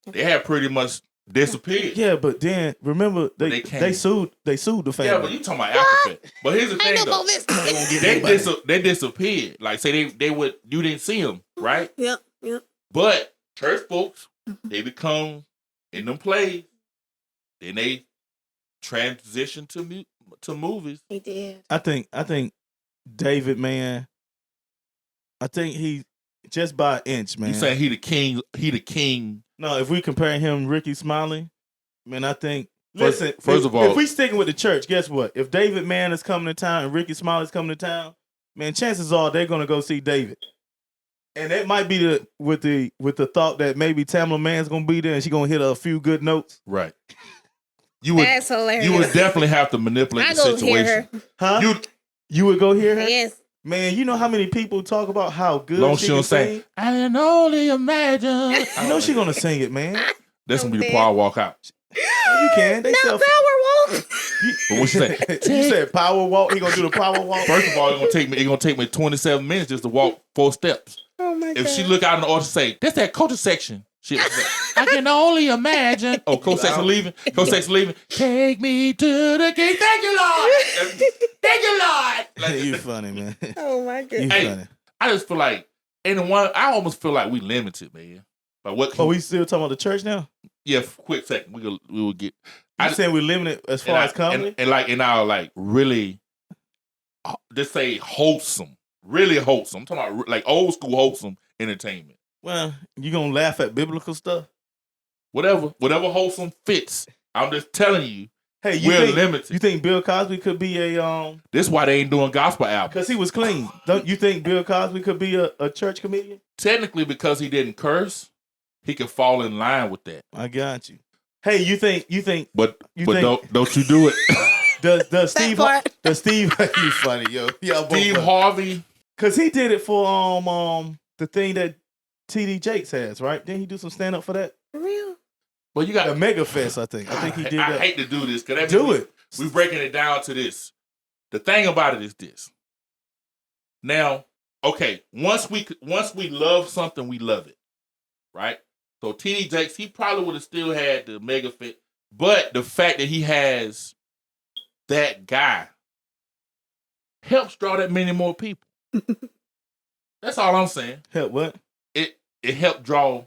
[SPEAKER 8] they had pretty much disappeared.
[SPEAKER 1] Yeah, but then remember
[SPEAKER 8] They can't.
[SPEAKER 1] they sued the family.
[SPEAKER 8] Yeah, but you talking about Alphabet. But here's the
[SPEAKER 3] I
[SPEAKER 8] thing,
[SPEAKER 3] know
[SPEAKER 8] though.
[SPEAKER 3] about this.
[SPEAKER 8] They disappeared. Like, say they would, you didn't see them, right?
[SPEAKER 3] Yep.
[SPEAKER 8] But church folks, they become in them plays. Then they transition to movies.
[SPEAKER 3] He did.
[SPEAKER 1] I think David Mann. I think he just by an inch, man.
[SPEAKER 8] You saying he the king? He the king?
[SPEAKER 1] No, if we compare him Ricky Smiley, man, I think.
[SPEAKER 8] First-
[SPEAKER 1] Listen,
[SPEAKER 8] first
[SPEAKER 1] if,
[SPEAKER 8] of all-
[SPEAKER 1] if we sticking with the church, guess what? If David Mann is coming to town and Ricky Smiley's coming to town, man, chances are they're gonna go see David. And that might be with the thought that maybe Tamala Mann's gonna be there and she gonna hit a few good notes.
[SPEAKER 8] Right. You would.
[SPEAKER 3] That's hilarious.
[SPEAKER 8] You would definitely have to manipulate
[SPEAKER 3] I
[SPEAKER 8] the
[SPEAKER 3] go
[SPEAKER 8] situation.
[SPEAKER 3] hear her.
[SPEAKER 1] Huh? You would go hear her?
[SPEAKER 3] Yes.
[SPEAKER 1] Man, you know how many people talk about how good
[SPEAKER 8] Long
[SPEAKER 1] she
[SPEAKER 8] she
[SPEAKER 1] can
[SPEAKER 8] don't
[SPEAKER 1] sing?
[SPEAKER 8] say, I can only imagine.
[SPEAKER 1] I know she gonna sing it, man.
[SPEAKER 8] That's gonna be the
[SPEAKER 3] Okay.
[SPEAKER 8] power walk out.
[SPEAKER 1] You can. They
[SPEAKER 3] Now
[SPEAKER 1] sell.
[SPEAKER 3] Power Walk.
[SPEAKER 8] But what you say?
[SPEAKER 1] You said power walk. He gonna do the power walk.
[SPEAKER 8] First of all, it's gonna take me 27 minutes just to walk 4 steps.
[SPEAKER 3] Oh my God.
[SPEAKER 8] If she look out in the audience and say, that's that culture section. She say, I can only imagine. Oh, coach section leaving. Coach section leaving. Take me to the king. Thank you, Lord. Thank you, Lord. Like,
[SPEAKER 1] You funny, man.
[SPEAKER 3] Oh my
[SPEAKER 1] You
[SPEAKER 3] goodness.
[SPEAKER 8] Hey,
[SPEAKER 1] funny.
[SPEAKER 8] I just feel like, I almost feel like we limited, man. Like what?
[SPEAKER 1] Oh, we still talking about the church now?
[SPEAKER 8] Yeah, quick second. We will get.
[SPEAKER 1] You saying we limited as far as comedy?
[SPEAKER 8] and like in our like really, just say wholesome, really wholesome. I'm talking about like old school wholesome entertainment.
[SPEAKER 1] Well, you gonna laugh at biblical stuff?
[SPEAKER 8] Whatever wholesome fits. I'm just telling you,
[SPEAKER 1] Hey, you
[SPEAKER 8] we're
[SPEAKER 1] think,
[SPEAKER 8] limited.
[SPEAKER 1] You think Bill Cosby could be a
[SPEAKER 8] This is why they ain't doing gospel albums.
[SPEAKER 1] because he was clean? Don't you think Bill Cosby could be a church comedian?
[SPEAKER 8] Technically, because he didn't curse, he could fall in line with that.
[SPEAKER 1] I got you. Hey, you think
[SPEAKER 8] But
[SPEAKER 1] You
[SPEAKER 8] but
[SPEAKER 1] think-
[SPEAKER 8] don't you do it.
[SPEAKER 1] does Steve
[SPEAKER 3] part.
[SPEAKER 1] does Steve you funny, yo. Yeah,
[SPEAKER 8] Steve Harvey.
[SPEAKER 1] because he did it for the thing that TD Jakes has, right? Didn't he do some stand up for that?
[SPEAKER 3] For real?
[SPEAKER 8] Well, you got
[SPEAKER 1] The Mega Fest, I think. I think he did
[SPEAKER 8] I
[SPEAKER 1] that.
[SPEAKER 8] hate to do this because
[SPEAKER 1] Do it.
[SPEAKER 8] We breaking it down to this. The thing about it is this. Now, okay, once we love something, we love it, right? So T.D. Jakes, he probably would have still had the mega fit, but the fact that he has that guy helps draw that many more people. That's all I'm saying.
[SPEAKER 1] Help what?
[SPEAKER 8] It helped draw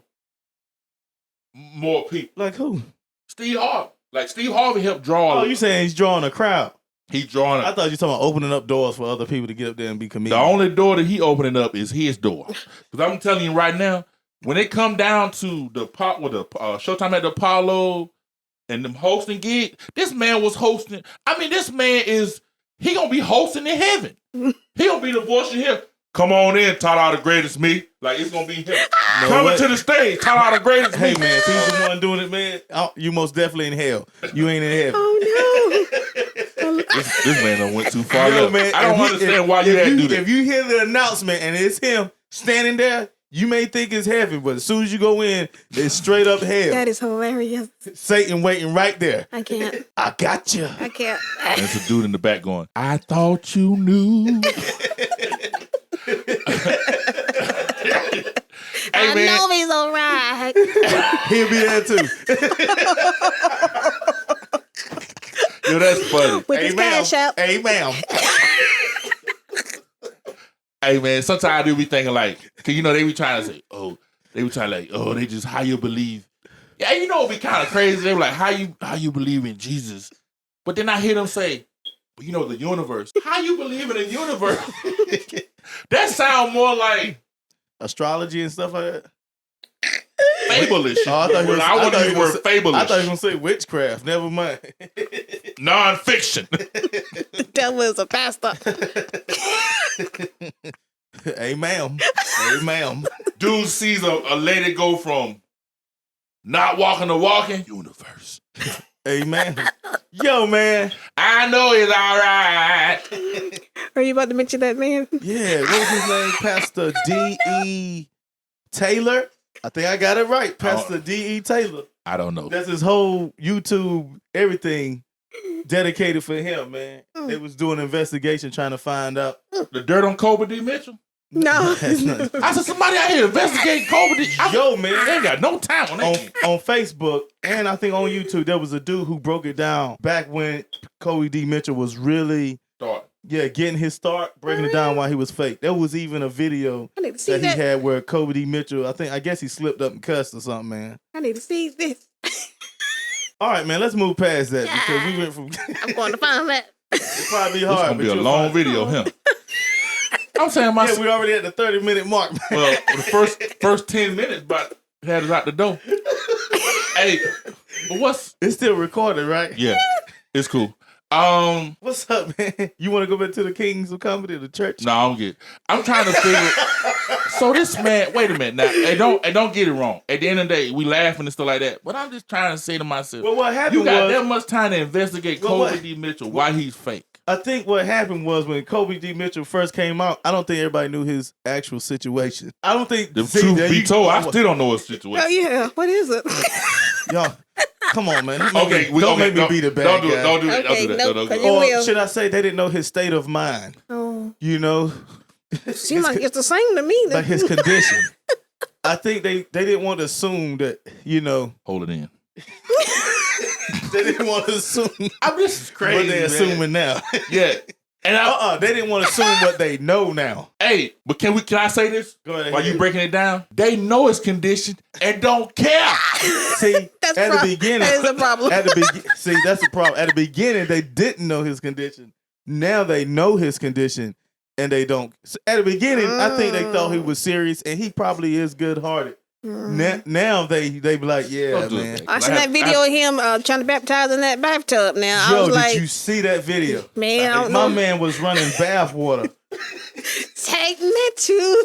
[SPEAKER 8] more people.
[SPEAKER 1] Like who?
[SPEAKER 8] Steve Harvey, like Steve Harvey helped draw.
[SPEAKER 1] Oh, you saying he's drawing a crowd?
[SPEAKER 8] He's drawing.
[SPEAKER 1] I thought you were talking about opening up doors for other people to get up there and be
[SPEAKER 8] The
[SPEAKER 1] comedians.
[SPEAKER 8] only door that he opening up is his door. Because I'm telling you right now, when it come down to the pop with the Showtime at the Apollo and them hosting gig, this man was hosting. I mean, this man he gonna be hosting in heaven. He gonna be the voice you hear. Come on in, Tyler the Greatest Me. Like, it's gonna be him. Coming to the stage, Tyler the Greatest Me.
[SPEAKER 1] Hey, man, if he's the one doing it, man, you most definitely in hell. You ain't in heaven.
[SPEAKER 3] Oh, no.
[SPEAKER 8] This man done went too far.
[SPEAKER 1] Yo,
[SPEAKER 8] Up.
[SPEAKER 1] man,
[SPEAKER 8] I don't understand why you had to do that.
[SPEAKER 1] If you hear the announcement and it's him standing there, you may think it's heaven, but as soon as you go in, it's straight up hell.
[SPEAKER 3] That is hilarious.
[SPEAKER 1] Satan waiting right there.
[SPEAKER 3] I can't.
[SPEAKER 1] I got you.
[SPEAKER 3] I can't.
[SPEAKER 8] There's a dude in the back going, I thought you knew. Hey,
[SPEAKER 3] I
[SPEAKER 8] man.
[SPEAKER 3] know he's all right.
[SPEAKER 1] He'll be there too.
[SPEAKER 8] Yo, that's funny.
[SPEAKER 3] With his cash up.
[SPEAKER 1] Hey, ma'am.
[SPEAKER 8] Hey, man, sometimes I do be thinking like, cause you know, they be trying to say, they just how you believe. Yeah, you know, it'd be kind of crazy. They be like, how you believe in Jesus? But then I hear them say, well, you know, the universe. How you believe in the universe? That sound more like
[SPEAKER 1] astrology and stuff like that.
[SPEAKER 8] Fableish.
[SPEAKER 1] Oh, I thought
[SPEAKER 8] I want to use the word fableish.
[SPEAKER 1] I thought you were going to say witchcraft. Never mind.
[SPEAKER 8] Non-fiction.
[SPEAKER 3] The devil is a pastor.
[SPEAKER 1] Hey, ma'am. Hey, ma'am.
[SPEAKER 8] Dude sees a lady go from not walking to walking. Universe.
[SPEAKER 1] Hey, man. Yo, man.
[SPEAKER 8] I know it's all right.
[SPEAKER 3] Are you about to mention that man?
[SPEAKER 1] Yeah, what was his name? Pastor D.E. Taylor? I think I got it right. Pastor D.E. Taylor.
[SPEAKER 8] I don't know.
[SPEAKER 1] That's his whole YouTube, everything dedicated for him, man. They was doing an investigation trying to find out.
[SPEAKER 8] The dirt on Kobe D. Mitchell?
[SPEAKER 3] No.
[SPEAKER 8] I said, somebody out here investigating Kobe D.
[SPEAKER 1] Yo, man.
[SPEAKER 8] They ain't got no time on that.
[SPEAKER 1] On Facebook and I think on YouTube, there was a dude who broke it down back when Kobe D. Mitchell was really getting his start, breaking it down while he was fake. There was even a video that he had where Kobe D. Mitchell, I guess he slipped up and cussed or something, man.
[SPEAKER 3] I need to see this.
[SPEAKER 1] All right, man, let's move past that because we went from.
[SPEAKER 3] I'm going to find that.
[SPEAKER 1] It'll probably be
[SPEAKER 8] It's
[SPEAKER 1] hard.
[SPEAKER 8] gonna be a long video, huh? I'm saying
[SPEAKER 1] Yeah, we already at the 30-minute mark, man.
[SPEAKER 8] Well, the first 10 minutes, but had us out the door. Hey, but
[SPEAKER 1] it's still recorded, right?
[SPEAKER 8] Yeah, it's cool.
[SPEAKER 1] What's up, man? You want to go back to the Kingz of Comedy, the church?
[SPEAKER 8] No, I'm good. I'm trying to figure. So this man, wait a minute now. Hey, don't get it wrong. At the end of the day, we laughing and stuff like that. But I'm just trying to say to myself,
[SPEAKER 1] well, what happened
[SPEAKER 8] you got
[SPEAKER 1] was,
[SPEAKER 8] that much time to investigate Kobe D. Mitchell, why he's fake.
[SPEAKER 1] I think what happened was when Kobe D. Mitchell first came out, I don't think everybody knew his actual situation. I don't think.
[SPEAKER 8] The truth be told, I still don't know his situation.
[SPEAKER 3] Oh, yeah. What is it?
[SPEAKER 1] Y'all, come on, man.
[SPEAKER 8] Don't
[SPEAKER 1] make me be the bad guy.
[SPEAKER 8] Don't do that.
[SPEAKER 3] Okay,
[SPEAKER 8] Don't do that.
[SPEAKER 3] nope,
[SPEAKER 8] Don't do
[SPEAKER 3] 'cause
[SPEAKER 8] that.
[SPEAKER 3] you
[SPEAKER 1] Or
[SPEAKER 3] will.
[SPEAKER 1] should I say they didn't know his state of mind?
[SPEAKER 3] Oh.
[SPEAKER 1] You know?
[SPEAKER 3] Seems like it's the same to me.
[SPEAKER 1] Like his condition. I think they didn't want to assume that, you know.
[SPEAKER 8] Hold it in.
[SPEAKER 1] They didn't want to assume.
[SPEAKER 8] This is crazy.
[SPEAKER 1] What they're assuming now.
[SPEAKER 8] Yeah. And
[SPEAKER 1] they didn't want to assume what they know now.
[SPEAKER 8] Hey, but can I say this?
[SPEAKER 1] Go ahead.
[SPEAKER 8] While you breaking it down? They know his condition and don't care.
[SPEAKER 1] See,
[SPEAKER 3] That's
[SPEAKER 1] at the beginning,
[SPEAKER 3] that is a problem.
[SPEAKER 1] See, that's the problem. At the beginning, they didn't know his condition. Now they know his condition, and they don't. So at the beginning, I think they thought he was serious, and he probably is good-hearted. Now they be like, yeah, man.
[SPEAKER 3] I seen that video of him trying to baptize in that bathtub. Now I was like,
[SPEAKER 1] did you see that video?
[SPEAKER 3] Man, I don't
[SPEAKER 1] my
[SPEAKER 3] know.
[SPEAKER 1] man was running bath water.
[SPEAKER 3] Take me to.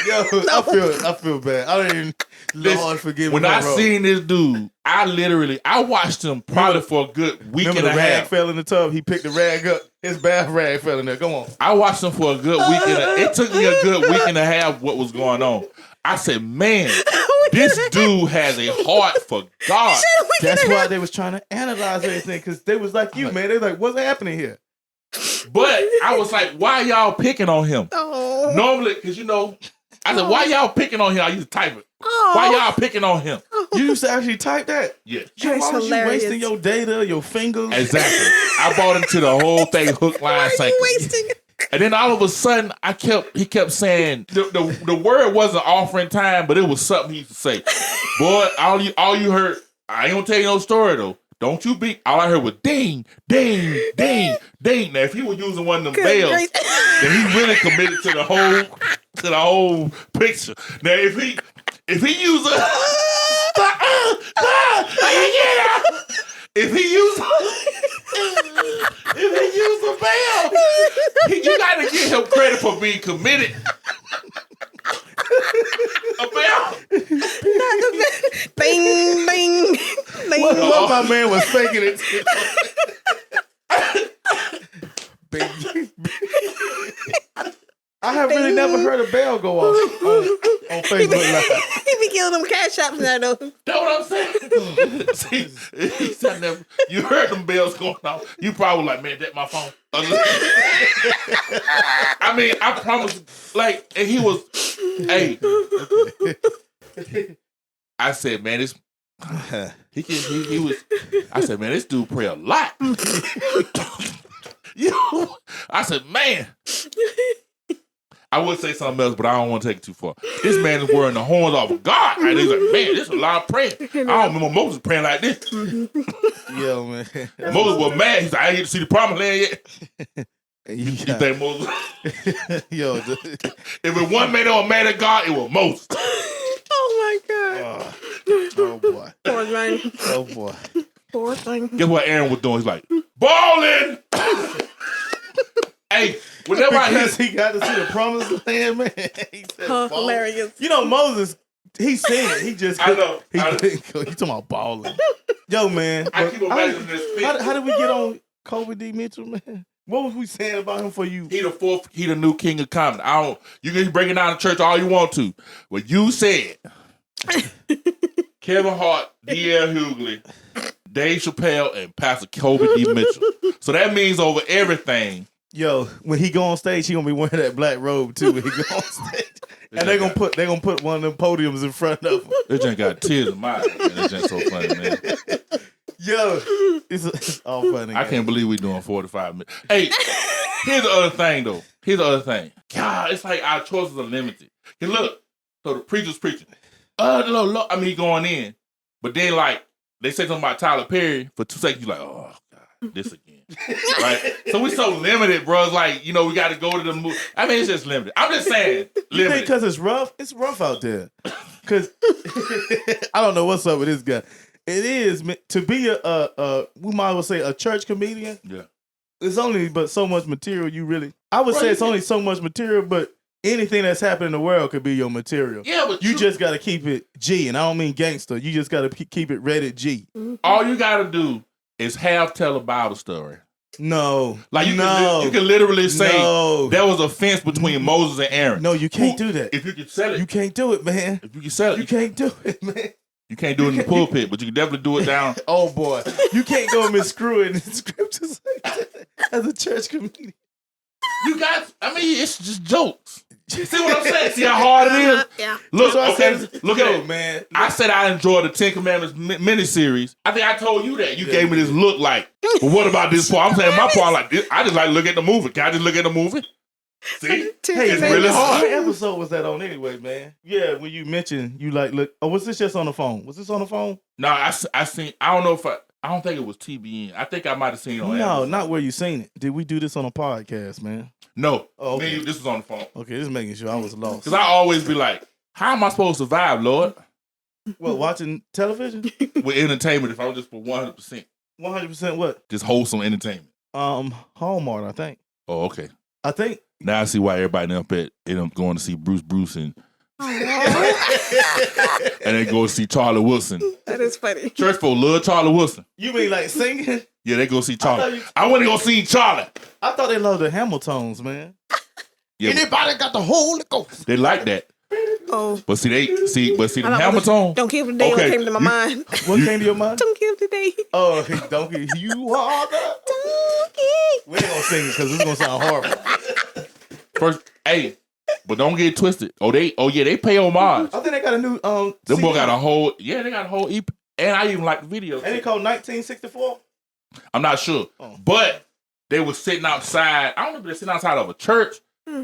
[SPEAKER 1] Yo, I feel bad. I don't even. Lord forgive me.
[SPEAKER 8] When I seen this dude, I watched him probably for a good week
[SPEAKER 1] Remember
[SPEAKER 8] and a
[SPEAKER 1] the rag
[SPEAKER 8] half.
[SPEAKER 1] fell in the tub. He picked the rag up. His bath rag fell in there. Come on.
[SPEAKER 8] I watched him for a good week it took me a good week and a half what was going on. I said, man, this dude has a heart for God.
[SPEAKER 1] That's why they was trying to analyze everything, because they was like you, man. They like, what's happening here?
[SPEAKER 8] But I was like, why y'all picking on him?
[SPEAKER 3] Oh.
[SPEAKER 8] Normally, because I said, why y'all picking on him? I used to type it. Why y'all picking on him?
[SPEAKER 1] You used to actually type that?
[SPEAKER 8] Yeah.
[SPEAKER 1] Why was you
[SPEAKER 3] hilarious.
[SPEAKER 1] wasting your data, your fingers?
[SPEAKER 8] Exactly. I bought into the whole thing, hook, line, sinker.
[SPEAKER 3] Wasting it.
[SPEAKER 8] And then all of a sudden, he kept saying the word wasn't offering time, but it was something he used to say. Boy, all you heard, I ain't gonna tell you no story though. Don't you be. All I heard was ding, ding, ding, ding. Now if he was using one of them bells, then he really committed to the whole picture. Now if if he use a if he use a bell, you gotta give him credit for being committed. A bell.
[SPEAKER 3] Bing, bing, bing.
[SPEAKER 1] What my man was faking it. I have really never heard a bell go off on Facebook Live.
[SPEAKER 3] He be killing them cash shops now, though.
[SPEAKER 8] That's what I'm saying. See, he said never. You heard them bells going off. You probably like, man, that's my phone. I mean, I promise. Like, and he was, hey. I said, man, this. He was. I said, man, this dude pray a lot. I said, man. I would say something else, but I don't want to take it too far. This man is wearing the horns off of God. And he's like, man, this is a lot of prayer. I don't remember Moses praying like this.
[SPEAKER 1] Yo, man.
[SPEAKER 8] Moses was mad. He's like, I ain't get to see the promised land yet.
[SPEAKER 1] You
[SPEAKER 8] think Moses?
[SPEAKER 1] Yo,
[SPEAKER 8] if it one man that was mad at God, it was Moses.
[SPEAKER 3] Oh, my God.
[SPEAKER 1] oh, boy.
[SPEAKER 3] Poor thing.
[SPEAKER 1] Oh, boy.
[SPEAKER 3] Poor thing.
[SPEAKER 8] Guess what Aaron was doing? He's like, balling! Hey, whenever
[SPEAKER 1] because he got to see the promised land, man. He said,
[SPEAKER 3] hilarious.
[SPEAKER 1] You know, Moses, he seen it. He just
[SPEAKER 8] I know.
[SPEAKER 1] He talking about balling. Yo, man.
[SPEAKER 8] I keep imagining this fit.
[SPEAKER 1] How did we get on Kobe D. Mitchell, man? What was we saying about him for you?
[SPEAKER 8] He the new king of comedy. You can bring it down to church all you want to. But you said Kevin Hart, D.L. Hughley, Dave Chappelle, and Pastor Kobe D. Mitchell. So that means over everything.
[SPEAKER 1] Yo, when he go on stage, he gonna be wearing that black robe too. When he go on stage, and they gonna put one of them podiums in front of him.
[SPEAKER 8] They just got tears in my eyes. That's just so funny, man.
[SPEAKER 1] Yo, it's all funny.
[SPEAKER 8] I can't believe we doing 45 minutes. Hey, here's the other thing though. God, it's like our choices are limited. Cause look, so the preacher's preaching. Lord, I mean, he going in, but then like they say something about Tyler Perry for 2 seconds. You like, oh God, this again. Right? So we so limited, bro. It's like, you know, we got to go to the movie. I mean, it's just limited. I'm just saying,
[SPEAKER 1] You
[SPEAKER 8] limited.
[SPEAKER 1] think because it's rough? It's rough out there. Because I don't know what's up with this guy. It is to be we might well say a church comedian.
[SPEAKER 8] Yeah.
[SPEAKER 1] It's only but so much material you really. I would say it's only so much material, but anything that's happening in the world could be your material.
[SPEAKER 8] Yeah, but
[SPEAKER 1] you just got to keep it G, and I don't mean gangster. You just got to keep it rated G.
[SPEAKER 8] All you got to do is tell a Bible story.
[SPEAKER 1] No,
[SPEAKER 8] like you can literally say there was a fence between Moses and Aaron.
[SPEAKER 1] No, you can't do that.
[SPEAKER 8] If you can sell it,
[SPEAKER 1] you can't do it, man.
[SPEAKER 8] If you can sell it,
[SPEAKER 1] you can't do it, man.
[SPEAKER 8] You can't do it in the pulpit, but you can definitely do it down.
[SPEAKER 1] Oh boy, you can't go miscrewing in scriptures like that as a church comedian.
[SPEAKER 8] You guys, I mean, it's just jokes. See what I'm saying? See how hard it is?
[SPEAKER 3] Yeah.
[SPEAKER 8] Look,
[SPEAKER 1] okay,
[SPEAKER 8] look at it,
[SPEAKER 1] man.
[SPEAKER 8] I said I enjoyed the 10 Commandments miniseries. I think I told you that. You gave me this look like, but what about this part? I'm saying my part like this. I just like look at the movie. Can I just look at the movie? See?
[SPEAKER 1] Hey,
[SPEAKER 8] it's really hard.
[SPEAKER 1] What episode was that on anyway, man? Yeah, when you mentioned you like look. Oh, was this just on the phone? Was this on the phone?
[SPEAKER 8] No, I seen. I don't know if I don't think it was TBN. I think I might have seen it on Amazon.
[SPEAKER 1] not where you seen it. Did we do this on a podcast, man?
[SPEAKER 8] No.
[SPEAKER 1] Oh, okay.
[SPEAKER 8] This was on the phone.
[SPEAKER 1] Okay, just making sure I was lost.
[SPEAKER 8] Because I always be like, how am I supposed to survive, Lord?
[SPEAKER 1] What, watching television?
[SPEAKER 8] With entertainment if I'm just for 100%.
[SPEAKER 1] 100% what?
[SPEAKER 8] Just wholesome entertainment.
[SPEAKER 1] Hallmark, I think.
[SPEAKER 8] Oh, okay.
[SPEAKER 1] I think.
[SPEAKER 8] Now I see why everybody up at going to see Bruce and and they go see Charlie Wilson.
[SPEAKER 3] That is funny.
[SPEAKER 8] Church folk love Charlie Wilson.
[SPEAKER 1] You mean like singing?
[SPEAKER 8] Yeah, they go see Charlie. I want to go see Charlie.
[SPEAKER 1] I thought they loved the Hamiltons, man.
[SPEAKER 8] Yeah,
[SPEAKER 6] anybody got the Holy Ghost?
[SPEAKER 8] They like that.
[SPEAKER 3] Oh,
[SPEAKER 8] but see the Hamilton.
[SPEAKER 3] Don't give the day.
[SPEAKER 8] Okay.
[SPEAKER 3] What came to my mind?
[SPEAKER 1] What came to your mind?
[SPEAKER 3] Don't give the day.
[SPEAKER 1] Oh, donkey, you are the donkey. We ain't gonna sing it because it's gonna sound horrible.
[SPEAKER 8] First, hey, but don't get it twisted. They pay homage.
[SPEAKER 1] I think they got a new
[SPEAKER 8] Them boy got a whole they got a whole EP, and I even like the video.
[SPEAKER 1] And it called 1964.
[SPEAKER 8] I'm not sure, but they was sitting outside. I don't know if they're sitting outside of a church.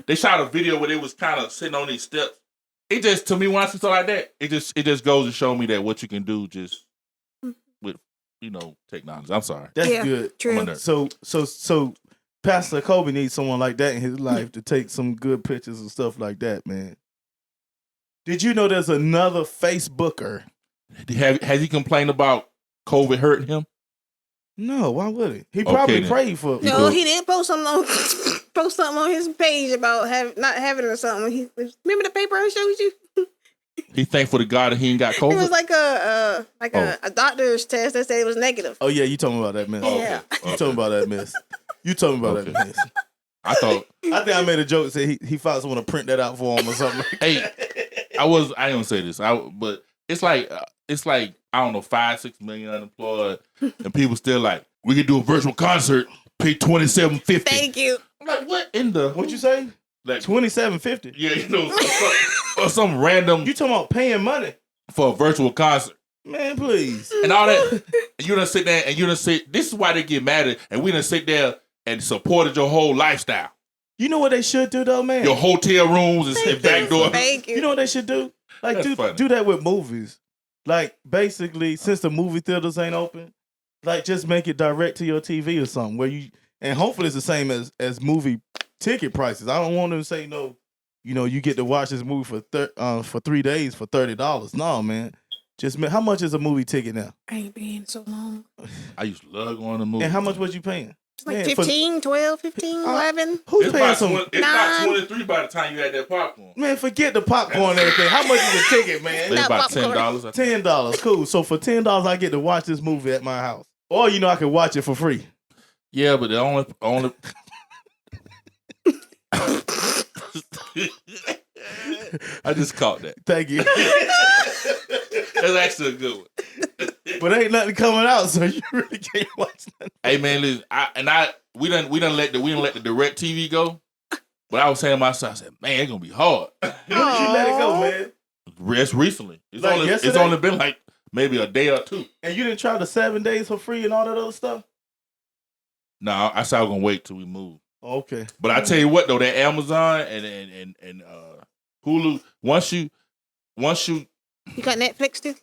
[SPEAKER 8] They shot a video where they was kind of sitting on these steps. It just, to me, when I see stuff like that, it just goes to show me that what you can do just with technology. I'm sorry.
[SPEAKER 1] That's
[SPEAKER 3] Yeah,
[SPEAKER 1] good.
[SPEAKER 3] true.
[SPEAKER 1] So Pastor Kobe needs someone like that in his life to take some good pictures and stuff like that, man. Did you know there's another Facebooker?
[SPEAKER 8] Has he complained about COVID hurting him?
[SPEAKER 1] No, why would he? He probably prayed for.
[SPEAKER 3] No, he did post something on his page about not having it or something. Remember the paper I showed you?
[SPEAKER 8] He thankful to God that he ain't got COVID.
[SPEAKER 3] It was like a doctor's test that said it was negative.
[SPEAKER 1] Oh yeah, you talking about that mess?
[SPEAKER 3] Yeah,
[SPEAKER 1] you talking about that mess? You talking about that mess?
[SPEAKER 8] I think
[SPEAKER 1] I made a joke and said he found someone to print that out for him or something.
[SPEAKER 8] Hey, I don't say this, but it's like I don't know, 5-6 million unemployed, and people still like, we could do a virtual concert, pay $27.50.
[SPEAKER 3] Thank you.
[SPEAKER 8] I'm like, what in the?
[SPEAKER 1] What'd you say?
[SPEAKER 8] Like
[SPEAKER 1] $27.50.
[SPEAKER 8] Yeah, you know, or some random.
[SPEAKER 1] You talking about paying money
[SPEAKER 8] for a virtual concert?
[SPEAKER 1] Man, please.
[SPEAKER 8] And all that. And you done sit there and you done sit. This is why they get mad at. And we done sit there and supported your whole lifestyle.
[SPEAKER 1] You know what they should do though, man?
[SPEAKER 8] Your hotel rooms and back door.
[SPEAKER 3] Thank you.
[SPEAKER 1] You know what they should do? Like do that with movies. Like basically, since the movie theaters ain't open, like just make it direct to your TV or something where you. And hopefully it's the same as movie ticket prices. I don't want them to say no. You know, you get to watch this movie for 3 days for $30. No, man. How much is a movie ticket now?
[SPEAKER 3] I ain't been so long.
[SPEAKER 8] I used to love going to movies.
[SPEAKER 1] And how much was you paying?
[SPEAKER 3] It's like 15, 12, 15, 11.
[SPEAKER 1] Who's paying some?
[SPEAKER 8] It's about 23 by the time you had that popcorn.
[SPEAKER 1] Man, forget the popcorn and everything. How much is a ticket, man?
[SPEAKER 8] It's about $10.
[SPEAKER 1] $10, cool. So for $10, I get to watch this movie at my house. Or, I can watch it for free.
[SPEAKER 8] Yeah, but the only I just caught that.
[SPEAKER 1] Thank you.
[SPEAKER 8] That's actually a good one.
[SPEAKER 1] But ain't nothing coming out, so you really can't watch nothing.
[SPEAKER 8] Hey man, listen, we didn't let the direct TV go. But I was saying to myself, I said, man, it's gonna be hard.
[SPEAKER 1] When did you let it go, man?
[SPEAKER 8] Rest recently.
[SPEAKER 1] It's
[SPEAKER 8] only been like maybe a day or two.
[SPEAKER 1] And you didn't try the 7 days for free and all that other stuff?
[SPEAKER 8] No, I said I was gonna wait till we move.
[SPEAKER 1] Okay.
[SPEAKER 8] But I tell you what though, that Amazon and Hulu, once you
[SPEAKER 3] got Netflix too?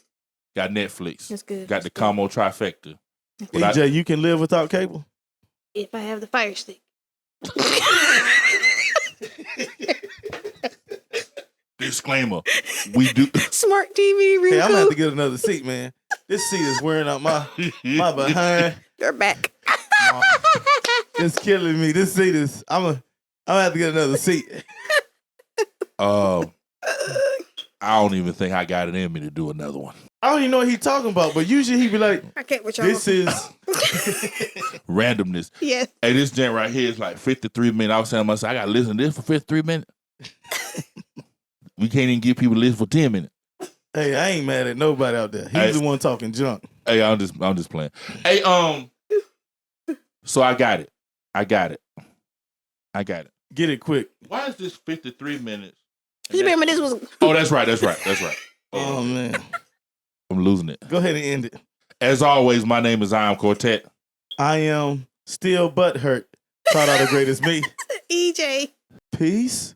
[SPEAKER 8] got Netflix.
[SPEAKER 3] That's good.
[SPEAKER 8] Got the combo trifecta.
[SPEAKER 1] EJ, you can live without cable?
[SPEAKER 3] If I have the Fire Stick.
[SPEAKER 8] Disclaimer. We do
[SPEAKER 3] Smart TV, Rico.
[SPEAKER 1] Hey, I'm gonna have to get another seat, man. This seat is wearing out my behind.
[SPEAKER 3] They're back.
[SPEAKER 1] It's killing me. This seat is. I'm gonna have to get another seat.
[SPEAKER 8] I don't even think I got it in me to do another one.
[SPEAKER 1] I don't even know what he's talking about, but usually he be like,
[SPEAKER 3] I can't with y'all.
[SPEAKER 1] this is
[SPEAKER 8] randomness.
[SPEAKER 3] Yes.
[SPEAKER 8] Hey, this gent right here is like 53 minutes. I was saying to myself, I gotta listen to this for 53 minutes. We can't even give people listen for 10 minutes.
[SPEAKER 1] Hey, I ain't mad at nobody out there. He's the one talking junk.
[SPEAKER 8] Hey, I'm just playing. Hey, so I got it.
[SPEAKER 1] Get it quick.
[SPEAKER 8] Why is this 53 minutes?
[SPEAKER 3] You remember this was...
[SPEAKER 8] Oh, that's right.
[SPEAKER 1] Oh, man.
[SPEAKER 8] I'm losing it.
[SPEAKER 1] Go ahead and end it.
[SPEAKER 8] As always, my name is I Am Quartet.
[SPEAKER 1] I am still butthurt. Proud of the greatest me.
[SPEAKER 3] EJ.
[SPEAKER 1] Peace.